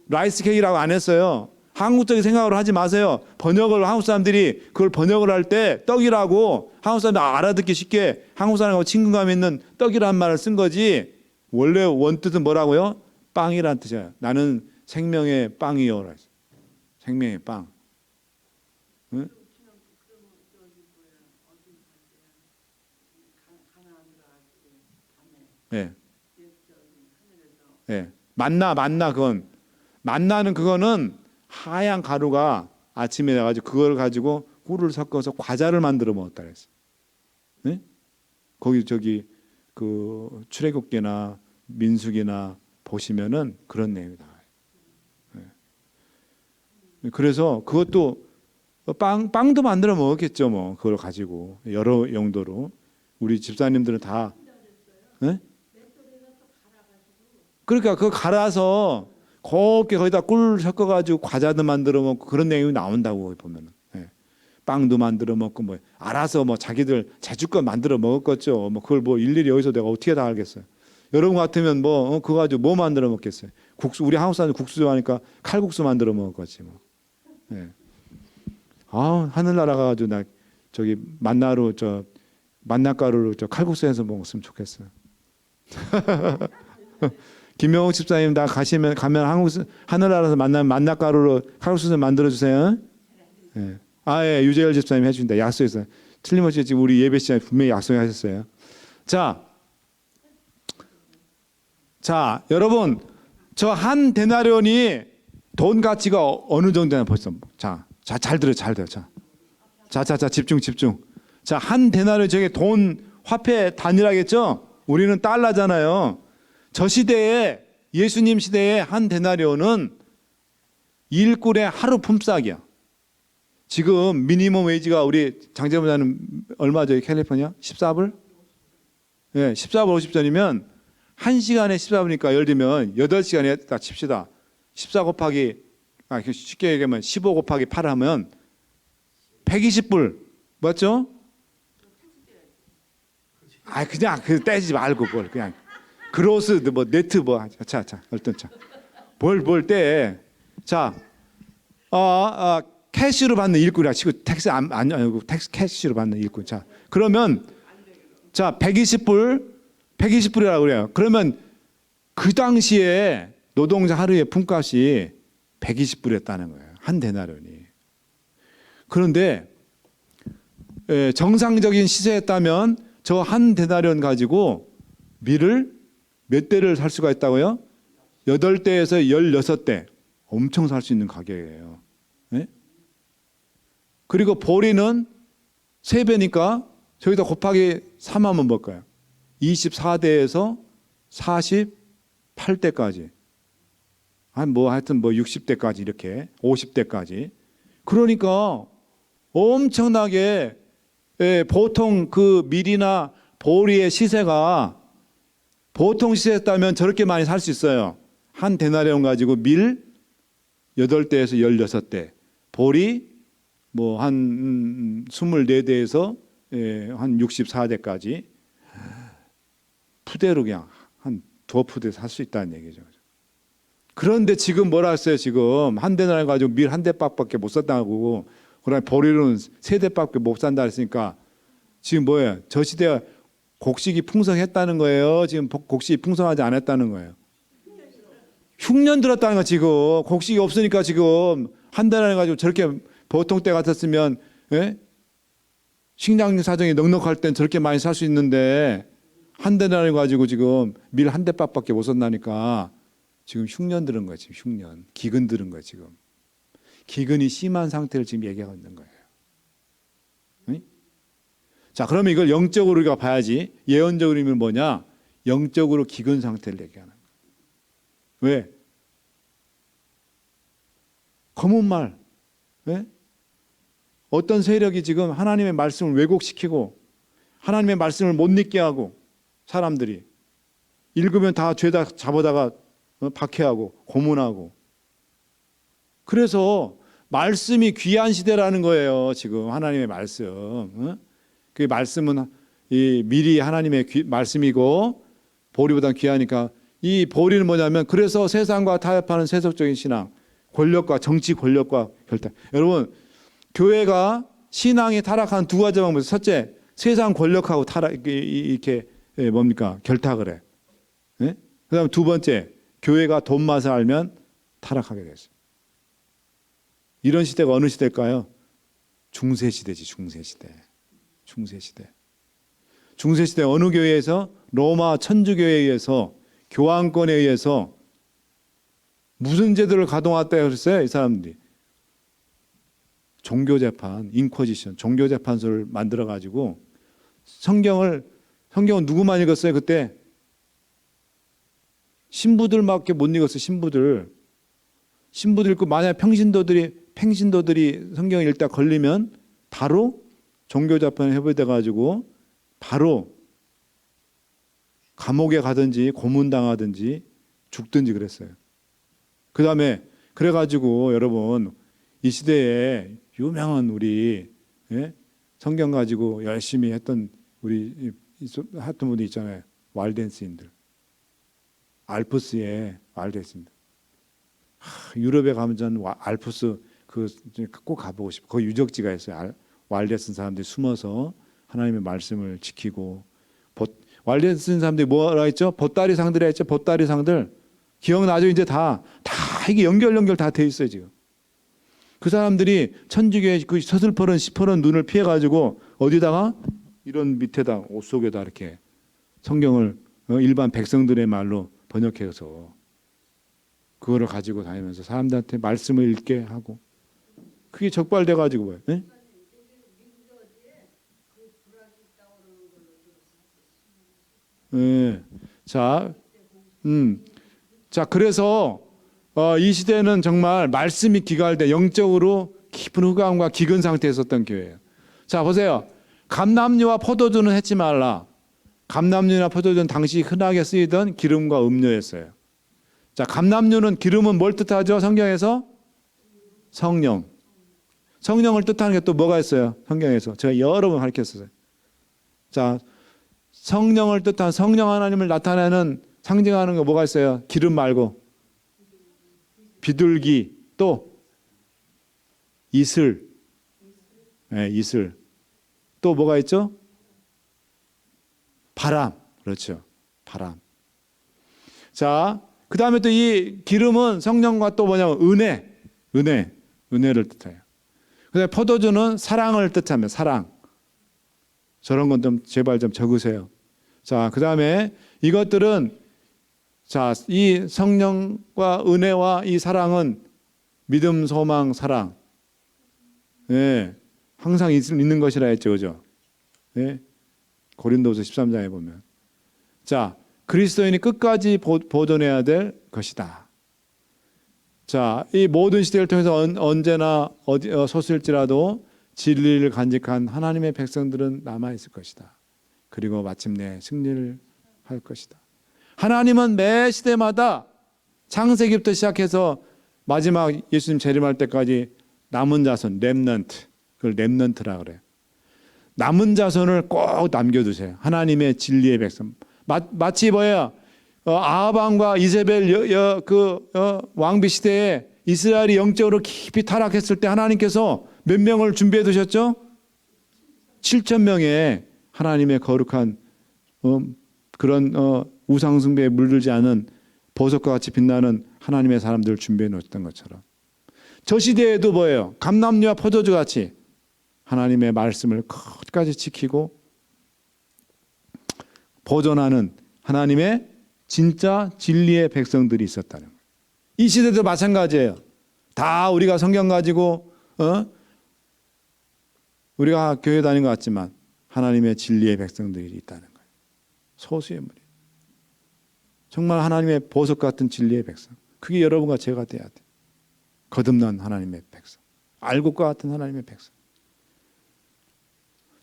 라이스 케이크라고 안 했어요. 한국적인 생각으로 하지 마세요. 한국 사람들이 그걸 번역을 할 때 떡이라고 한국 사람들 알아듣기 쉽게 한국 사람하고 친근감 있는 떡이라는 말을 쓴 거지. 원래 원뜻은 뭐라고요? 빵이라는 뜻이에요. 나는 생명의 빵이요. 생명의 빵. 응? 네. 네. 만나는 그거는 하얀 가루가 아침에 나가지고 그걸 가지고 꿀을 섞어서 과자를 만들어 먹었다 그랬어요. 네? 거기 그 출애굽기나 민수기나 보시면은 그런 내용이 나와요. 네. 그래서 그것도 빵도 만들어 먹었겠죠, 뭐. 그걸 가지고 여러 용도로 우리 집사님들은 다. 네? 그러니까 그거 갈아서 곱게 거기다 꿀 섞어가지고 과자도 만들어 먹고 그런 내용이 나온다고 보면은. 예. 빵도 만들어 먹고 뭐 알아서 뭐 자기들 제주껏 만들어 먹었겠죠. 뭐 그걸 뭐 일일이 여기서 내가 어떻게 다 알겠어요. 여러분 같으면 뭐 그거 가지고 뭐 만들어 먹겠어요. 우리 한국 사람들 국수 좋아하니까 칼국수 만들어 먹었겠지 뭐. 예. 하늘나라 가가지고 나 저기 만나가루로 칼국수해서 먹었으면 좋겠어요. 김명욱 집사님 나 가면 하늘나라에서 만나면 만나가루로 칼국수 만들어 주세요. 예. 예, 유재열 집사님 해준다. 약속했어요. 틀림없이 지금 우리 예배 시간에 분명히 약속하셨어요. 자, 자, 여러분, 저 한 데나리온이 돈 가치가 어느 정도냐 벌써. 자, 잘 들어요, 잘 들어요. 자, 집중. 자, 한 데나리온 저게 돈 화폐 단위라겠죠? 우리는 달러잖아요. 저 시대에 예수님 시대에 한 데나리온은 일꾼의 하루 품삯이야. 지금 미니멈 웨이지가 우리 장제보다는 얼마죠? 캘리포니아? 14불? 예, 14불 50전이면 1시간에 14불이니까 예를 들면 8시간에 딱 칩시다. 14 곱하기 쉽게 얘기하면 15 곱하기 8 하면 120불. 맞죠? 그냥 떼지 말고 뭘 그냥 그로스 뭐 네트 뭐 자 어떤 뭘 떼. 자, 캐시로 받는 일꾼이야. 치고 텍스 텍스 캐시로 받는 일꾼. 자, 그러면 자 120불이라고 그래요. 그러면 그 당시에 노동자 하루의 품값이 120불이었다는 거예요. 한 데나리온이. 그런데 정상적인 시세였다면 저 한 데나리온 가지고 밀을 몇 대를 살 수가 있다고요? 8대에서 16대. 엄청 살 수 있는 가격이에요. 네? 그리고 보리는 3배니까 저기다 곱하기 3하면 뭘까요? 24대에서 48대까지. 하여튼 60대까지 이렇게 50대까지. 그러니까 엄청나게 보통 그 밀이나 보리의 시세가 보통 시세였다면 저렇게 많이 살 수 있어요. 한 데나리온 가지고 밀 8대에서 16대, 보리 한 24대에서 한 64대까지 푸대로 그냥 한 2푸대 살 수 있다는 얘기죠. 그런데 지금 뭐라 했어요? 지금 한 데나리온 가지고 밀 한 대밖에 못 산다고, 그다음에 보리는 3대밖에 못 산다 했으니까 지금 뭐예요? 저 시대에 곡식이 풍성했다는 거예요? 지금 곡식이 풍성하지 않았다는 거예요? 흉년 들었다는 거. 지금 곡식이 없으니까 지금 한 데나리온 가지고 저렇게 보통 때 같았으면 식량 사정이 넉넉할 땐 저렇게 많이 살 수 있는데 한 데나리온 가지고 지금 밀 한 대밖에 못 산다니까 지금 흉년 들은 거예요. 지금 흉년, 기근 들은 거예요. 지금 기근이 심한 상태를 지금 얘기하고 있는 거예요. 자, 그러면 이걸 영적으로 우리가 봐야지. 예언적으로 의미는 뭐냐? 영적으로 기근 상태를 얘기하는 거예요. 왜? 검은 말. 왜? 어떤 세력이 지금 하나님의 말씀을 왜곡시키고 하나님의 말씀을 못 읽게 하고, 사람들이 읽으면 다 죄다 잡아다가 박해하고 고문하고. 그래서 말씀이 귀한 시대라는 거예요. 지금 하나님의 말씀. 그 말씀은 이 밀이 하나님의 말씀이고 보리보다 귀하니까, 이 보리는 뭐냐면 그래서 세상과 타협하는 세속적인 신앙, 권력과 정치 권력과 결탁. 여러분, 교회가 신앙이 타락한 두 가지 방법이, 첫째, 세상 권력하고 이렇게 뭡니까? 결탁을 해. 네? 그다음 두 번째, 교회가 돈 맛을 알면 타락하게 됐어요. 이런 시대가 어느 시대일까요? 중세 시대지. 중세 시대 어느 교회에서? 로마 천주교회에 의해서, 교황권에 의해서 무슨 제도를 가동했다 그랬어요? 이 사람들이 종교재판, 인쿼지션, 종교재판소를 만들어 가지고 성경은 누구만 읽었어요? 그때 신부들밖에 못 읽었어요. 신부들 읽고, 만약 팽신도들이 성경을 읽다 걸리면 바로 종교재판에 해부돼 가지고 바로 감옥에 가든지 고문당하든지 죽든지 그랬어요. 그 다음에 그래가지고 여러분, 이 시대에 유명한 우리 성경 가지고 열심히 했던 우리 했던 분들 있잖아요. 왈덴스인들, 알프스의 왈덴스인들. 유럽에 가면 전 알프스 꼭 가보고 싶어요. 거기 유적지가 있어요. 왈덴스 사람들이 숨어서 하나님의 말씀을 지키고. 왈덴스 사람들이 뭐라 했죠? 보따리 상들 했죠. 보따리 상들 기억나죠? 이제 다 이게 연결 다 돼 있어요. 지금 그 사람들이 천주교의 그 서슬퍼런 시퍼런 눈을 피해 가지고 어디다가 이런 밑에다 옷 속에다 이렇게 성경을 일반 백성들의 말로 번역해서 그거를 가지고 다니면서 사람들한테 말씀을 읽게 하고 그게 적발돼 가지고 뭐예요? 네? 네. 자, 자 그래서 이 시대는 정말 말씀이 기갈돼 영적으로 깊은 흑암과 기근 상태에 있었던 교회예요. 자 보세요. 감람류와 포도주는 했지 말라. 감람류나 포도주는 당시 흔하게 쓰이던 기름과 음료였어요. 자, 감람류는 기름은 뭘 뜻하죠? 성경에서 성령. 성령을 뜻하는 게 또 뭐가 있어요? 성경에서 제가 여러 번 가르쳤어요. 자, 성령을 뜻한 성령 하나님을 나타내는 상징하는 거 뭐가 있어요? 기름 말고 비둘기 또 이슬, 네, 이슬. 또 뭐가 있죠? 바람. 그렇죠. 바람. 자, 그 다음에 또 이 기름은 성령과 또 뭐냐면 은혜를 뜻해요. 그다음에 포도주는 사랑을 뜻하며 사랑. 저런 건 좀 제발 좀 적으세요. 자, 그 다음에 이것들은 자, 이 성령과 은혜와 이 사랑은 믿음, 소망, 사랑. 예, 항상 있는 것이라 했죠, 그죠? 예, 고린도서 13장에 보면. 자, 그리스도인이 끝까지 보존해야 될 것이다. 자, 이 모든 시대를 통해서 언제나 소수일지라도 진리를 간직한 하나님의 백성들은 남아 있을 것이다. 그리고 마침내 승리를 할 것이다. 하나님은 매 시대마다 창세기부터 시작해서 마지막 예수님 재림할 때까지 남은 자손, 렘넌트, 그걸 렘넌트라 그래요. 남은 자손을 꼭 남겨두세요. 하나님의 진리의 백성. 마치 뭐예요? 아합왕과 이세벨 왕비 시대에 이스라엘이 영적으로 깊이 타락했을 때 하나님께서 몇 명을 준비해 두셨죠? 7,000명의 하나님의 거룩한 그런 우상 숭배에 물들지 않은 보석과 같이 빛나는 하나님의 사람들을 준비해 놓았던 것처럼 저 시대에도 뭐예요? 감람류와 포도주 같이 하나님의 말씀을 끝까지 지키고 보존하는 하나님의 진짜 진리의 백성들이 있었다는 거예요. 이 시대도 마찬가지예요. 다 우리가 성경 가지고 우리가 교회 다닌 것 같지만 하나님의 진리의 백성들이 있다는 거예요. 소수의 무리. 정말 하나님의 보석 같은 진리의 백성. 그게 여러분과 제가 돼야 돼요. 거듭난 하나님의 백성. 알곡과 같은 하나님의 백성.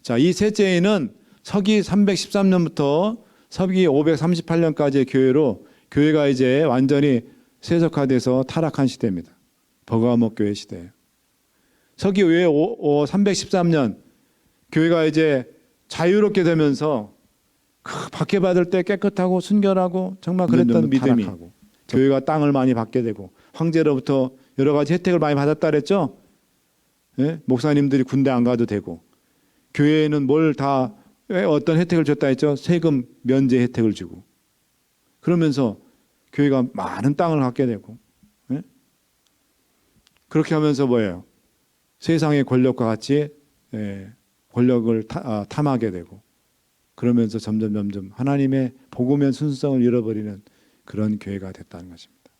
자, 이 셋째에는 서기 313년부터 서기 538년까지의 교회로 교회가 이제 완전히 세속화돼서 타락한 시대입니다. 버가목 교회 시대예요. 서기 외에 313년 교회가 이제 자유롭게 되면서 박해받을 때 깨끗하고 순결하고 정말 그랬던 믿음이 타락하고. 교회가 땅을 많이 받게 되고 황제로부터 여러 가지 혜택을 많이 받았다 그랬죠. 예? 목사님들이 군대 안 가도 되고 교회에는 뭘 다 어떤 혜택을 줬다 했죠. 세금 면제 혜택을 주고 그러면서 교회가 많은 땅을 갖게 되고 예? 그렇게 하면서 뭐예요? 세상의 권력과 같이 권력을 탐하게 되고 그러면서 점점 하나님의 복음의 순수성을 잃어버리는 그런 교회가 됐다는 것입니다.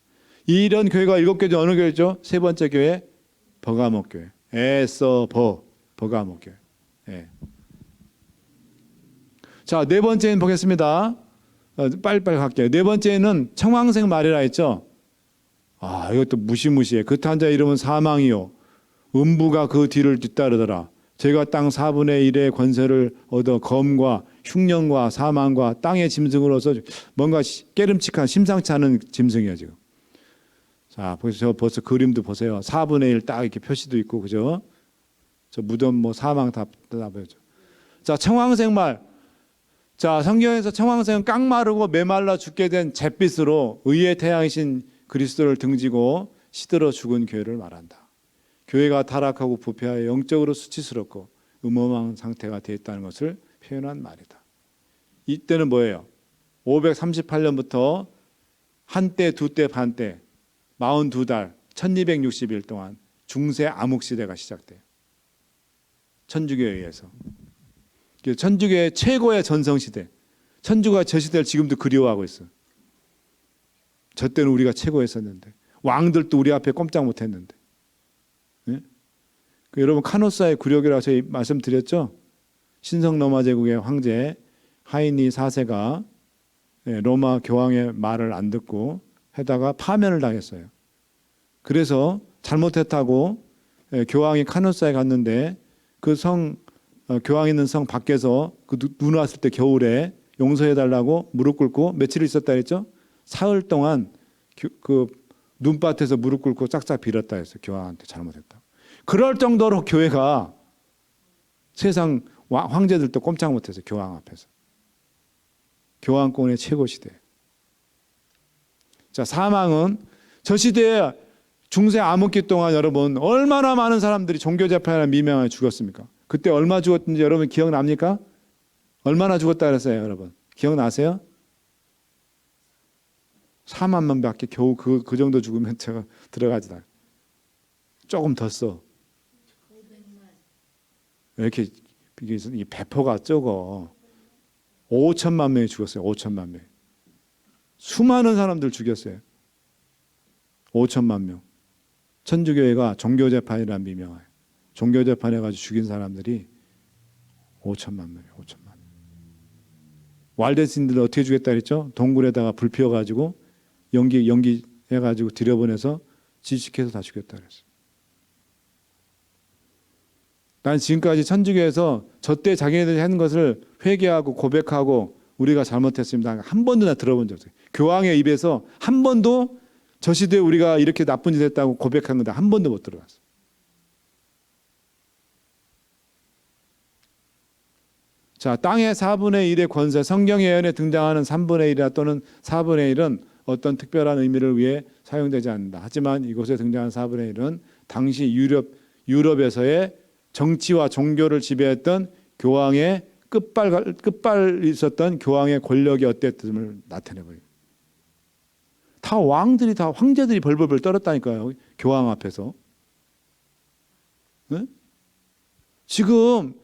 이런 교회가 7개 중 어느 교회죠? 세 번째 교회 버가목 교회. 버가목 교회. 예. 자, 네 번째는 보겠습니다. 빨리빨리 갈게요. 네 번째는 청황색 말이라 했죠. 아, 이것도 무시무시해. 그 탄자 이름은 사망이요. 음부가 그 뒤를 뒤따르더라. 제가 땅 4분의 1의 권세를 얻어 검과 흉년과 사망과 땅의 짐승으로서 뭔가 깨름칙한 심상치 않은 짐승이에요 지금. 자, 보세요. 벌써 그림도 보세요. 4분의 1 딱 이렇게 표시도 있고 그죠? 저 무덤 뭐 사망 다 보여줘. 자, 청황색 말. 자, 성경에서 청황색은 깡마르고 메말라 죽게 된 잿빛으로 의의 태양이신 그리스도를 등지고 시들어 죽은 교회를 말한다. 교회가 타락하고 부패하여 영적으로 수치스럽고 음험한 상태가 되어 있다는 것을 표현한 말이다. 이때는 뭐예요? 538년부터 한때, 두때, 반때, 42달, 1260일 동안 중세 암흑시대가 시작돼요. 천주교에 의해서. 천주교의 최고의 전성시대. 천주가 저 시대를 지금도 그리워하고 있어요. 저 때는 우리가 최고였었는데 왕들도 우리 앞에 꼼짝 못했는데. 예? 여러분 카노사의 굴욕이라고 저희 말씀드렸죠. 신성 로마 제국의 황제 하이니 4세가 로마 교황의 말을 안 듣고 해다가 파면을 당했어요. 그래서 잘못했다고 교황이 카노사에 갔는데 그 교황 있는 성 밖에서 눈 왔을 때 겨울에 용서해 달라고 무릎 꿇고 며칠 있었다 했죠. 사흘 동안 그 눈밭에서 무릎 꿇고 짝짝 빌었다 했어요. 교황한테 잘못했다. 그럴 정도로 교회가 세상 황제들도 꼼짝 못해서 교황 앞에서. 교황권의 최고 시대. 자, 사망은 저 시대에 중세 암흑기 동안 여러분 얼마나 많은 사람들이 종교재판이나 미명하에 죽었습니까? 그때 얼마 죽었는지 여러분 기억납니까? 얼마나 죽었다 그랬어요, 여러분? 기억나세요? 4만 명밖에 겨우 그 정도 죽으면 제가 들어가지 다. 조금 더 써. 왜 이렇게 이 배포가 적어? 5천만 명이 죽었어요. 5천만 명. 수많은 사람들 죽였어요. 5천만 명. 천주교회가 종교재판이라는 미명하에 종교재판 해가지고 죽인 사람들이 5천만 명이에요. 5천만 명. walden신들을 어떻게 죽였다 그랬죠? 동굴에다가 불 피워가지고 연기 해가지고 들여보내서 지식해서 다 죽였다 그랬어요. 난 지금까지 천주교에서 저때 자기네들이 하는 것을 회개하고 고백하고 우리가 잘못했습니다. 한 번도 나 들어본 적 없어요. 교황의 입에서 한 번도 저 시대에 우리가 이렇게 나쁜 짓 했다고 고백한 건데 한 번도 못 들어봤어요. 자, 땅의 4분의 1의 권세, 성경 예언에 등장하는 3분의 1이나 또는 4분의 1은 어떤 특별한 의미를 위해 사용되지 않는다. 하지만 이곳에 등장하는 4분의 1은 당시 유럽에서의 정치와 종교를 지배했던 교황의 끝발 있었던 교황의 권력이 어땠음을 나타내버려요. 다 왕들이 다 황제들이 벌벌벌 떨었다니까요. 교황 앞에서. 네? 지금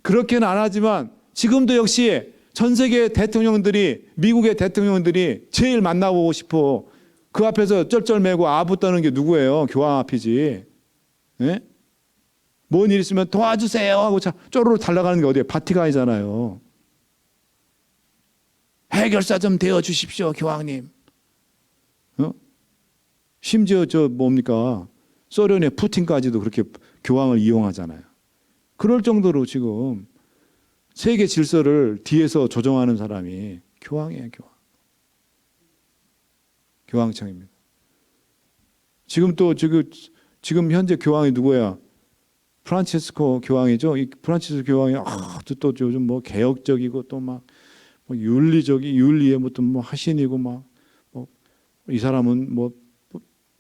그렇게는 안 하지만 지금도 역시 전 세계 대통령들이 미국의 대통령들이 제일 만나보고 싶어. 그 앞에서 쩔쩔매고 아부 떠는 게 누구예요? 교황 앞이지. 네? 뭔 일 있으면 도와주세요 하고 쪼르르 달려가는 게 어디예요? 바티칸이잖아요. 해결사 좀 되어 주십시오, 교황님. 심지어 뭡니까? 소련의 푸틴까지도 그렇게 교황을 이용하잖아요. 그럴 정도로 지금 세계 질서를 뒤에서 조정하는 사람이 교황이에요, 교황. 교황청입니다. 지금 현재 교황이 누구야? 프란치스코 교황이죠. 이 프란치스코 교황이 또 요즘 뭐 개혁적이고 또 막 윤리에 뭐 하신이고 막 이 사람은 뭐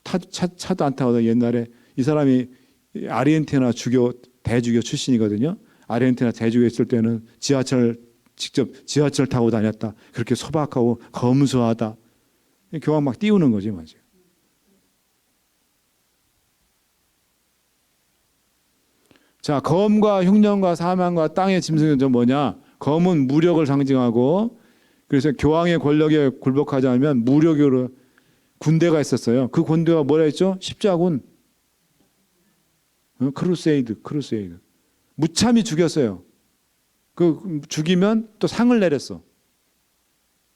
차도 안 타고 옛날에 이 사람이 아르헨티나 대주교 출신이거든요. 아르헨티나 대주교 있을 때는 직접 지하철 타고 다녔다. 그렇게 소박하고 검소하다. 교황 막 띄우는 거지, 맞아요. 자, 검과 흉년과 사망과 땅의 짐승은 뭐냐? 검은 무력을 상징하고, 그래서 교황의 권력에 굴복하지 않으면 무력으로 군대가 있었어요. 그 군대가 뭐라 했죠? 십자군. 크루세이드. 무참히 죽였어요. 그 죽이면 또 상을 내렸어.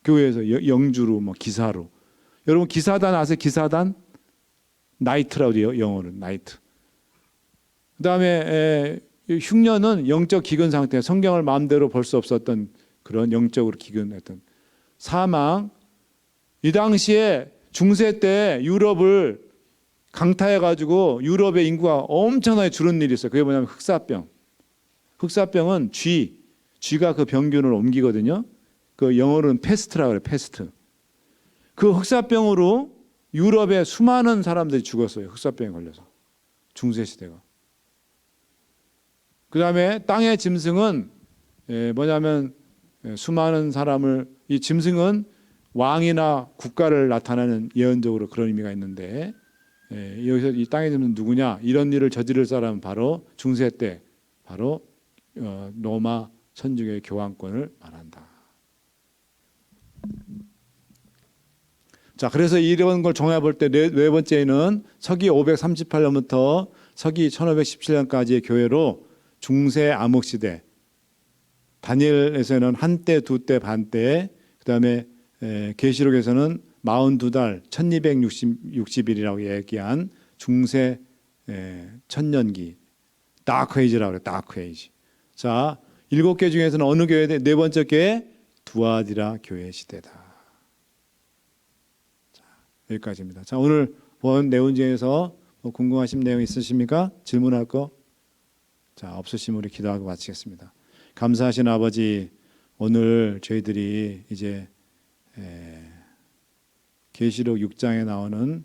교회에서 영주로, 기사로. 여러분 기사단 아세요? 기사단? 나이트라고 해요. 영어는 나이트. 그 다음에 흉년은 영적 기근 상태, 성경을 마음대로 볼 수 없었던 그런 영적으로 기근했던 사망. 이 당시에 중세 때 유럽을 강타해가지고 유럽의 인구가 엄청나게 줄은 일이 있어요. 그게 뭐냐면 흑사병. 흑사병은 쥐가 그 병균을 옮기거든요. 그 영어로는 페스트라고 그래요. 페스트. 그 흑사병으로 유럽의 수많은 사람들이 죽었어요. 흑사병에 걸려서. 중세 시대가. 그 다음에 땅의 짐승은 뭐냐면 수많은 사람을, 이 짐승은 왕이나 국가를 나타내는 예언적으로 그런 의미가 있는데, 여기서 이 땅의 짐승은 누구냐? 이런 일을 저지를 사람은 바로 중세 때 바로 로마 천주교의 교황권을 말한다. 자, 그래서 이런 걸 종합해 볼 때 네 번째는 서기 538년부터 서기 1517년까지의 교회로 중세 암흑 시대, 다니엘에서는 한때, 두때, 반때, 그다음에 계시록에서는 42달, 1260일이라고 얘기한 중세 천년기, 다크에이지라고 그래요. 다크에이지. 자, 7개 중에서는 어느 교회? 네 번째 교회 두아디라 교회 시대다. 자, 여기까지입니다. 자, 오늘 본 내용 중에서 뭐 궁금하신 내용 있으십니까? 질문할 거? 자, 없으시면 우리 기도하고 마치겠습니다. 감사하신 아버지, 오늘 저희들이 이제 계시록 6장에 나오는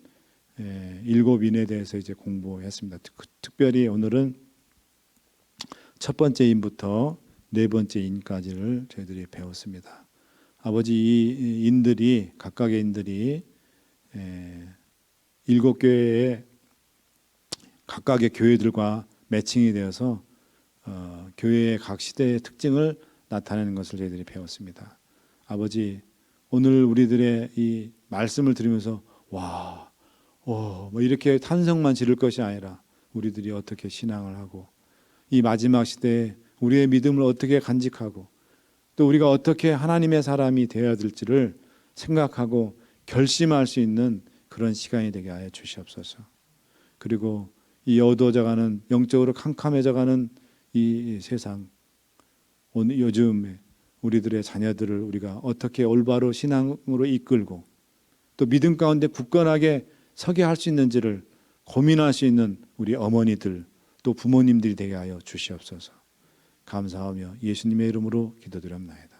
7인에 대해서 이제 공부했습니다. 특별히 오늘은 첫 번째 인부터 네 번째 인까지를 저희들이 배웠습니다. 아버지, 이 인들이 각각의 인들이 7교회의 각각의 교회들과 매칭이 되어서 교회의 각 시대의 특징을 나타내는 것을 저희들이 배웠습니다. 아버지, 오늘 우리들의 이 말씀을 들으면서 와, 뭐 이렇게 탄성만 지를 것이 아니라 우리들이 어떻게 신앙을 하고 이 마지막 시대에 우리의 믿음을 어떻게 간직하고 또 우리가 어떻게 하나님의 사람이 되어야 될지를 생각하고 결심할 수 있는 그런 시간이 되게 하여 주시옵소서. 그리고 이 어두워져가는, 영적으로 캄캄해져가는 이 세상, 오늘 요즘 우리들의 자녀들을 우리가 어떻게 올바로 신앙으로 이끌고 또 믿음 가운데 굳건하게 서게 할 수 있는지를 고민할 수 있는 우리 어머니들 또 부모님들이 되게 하여 주시옵소서. 감사하며 예수님의 이름으로 기도드립나이다.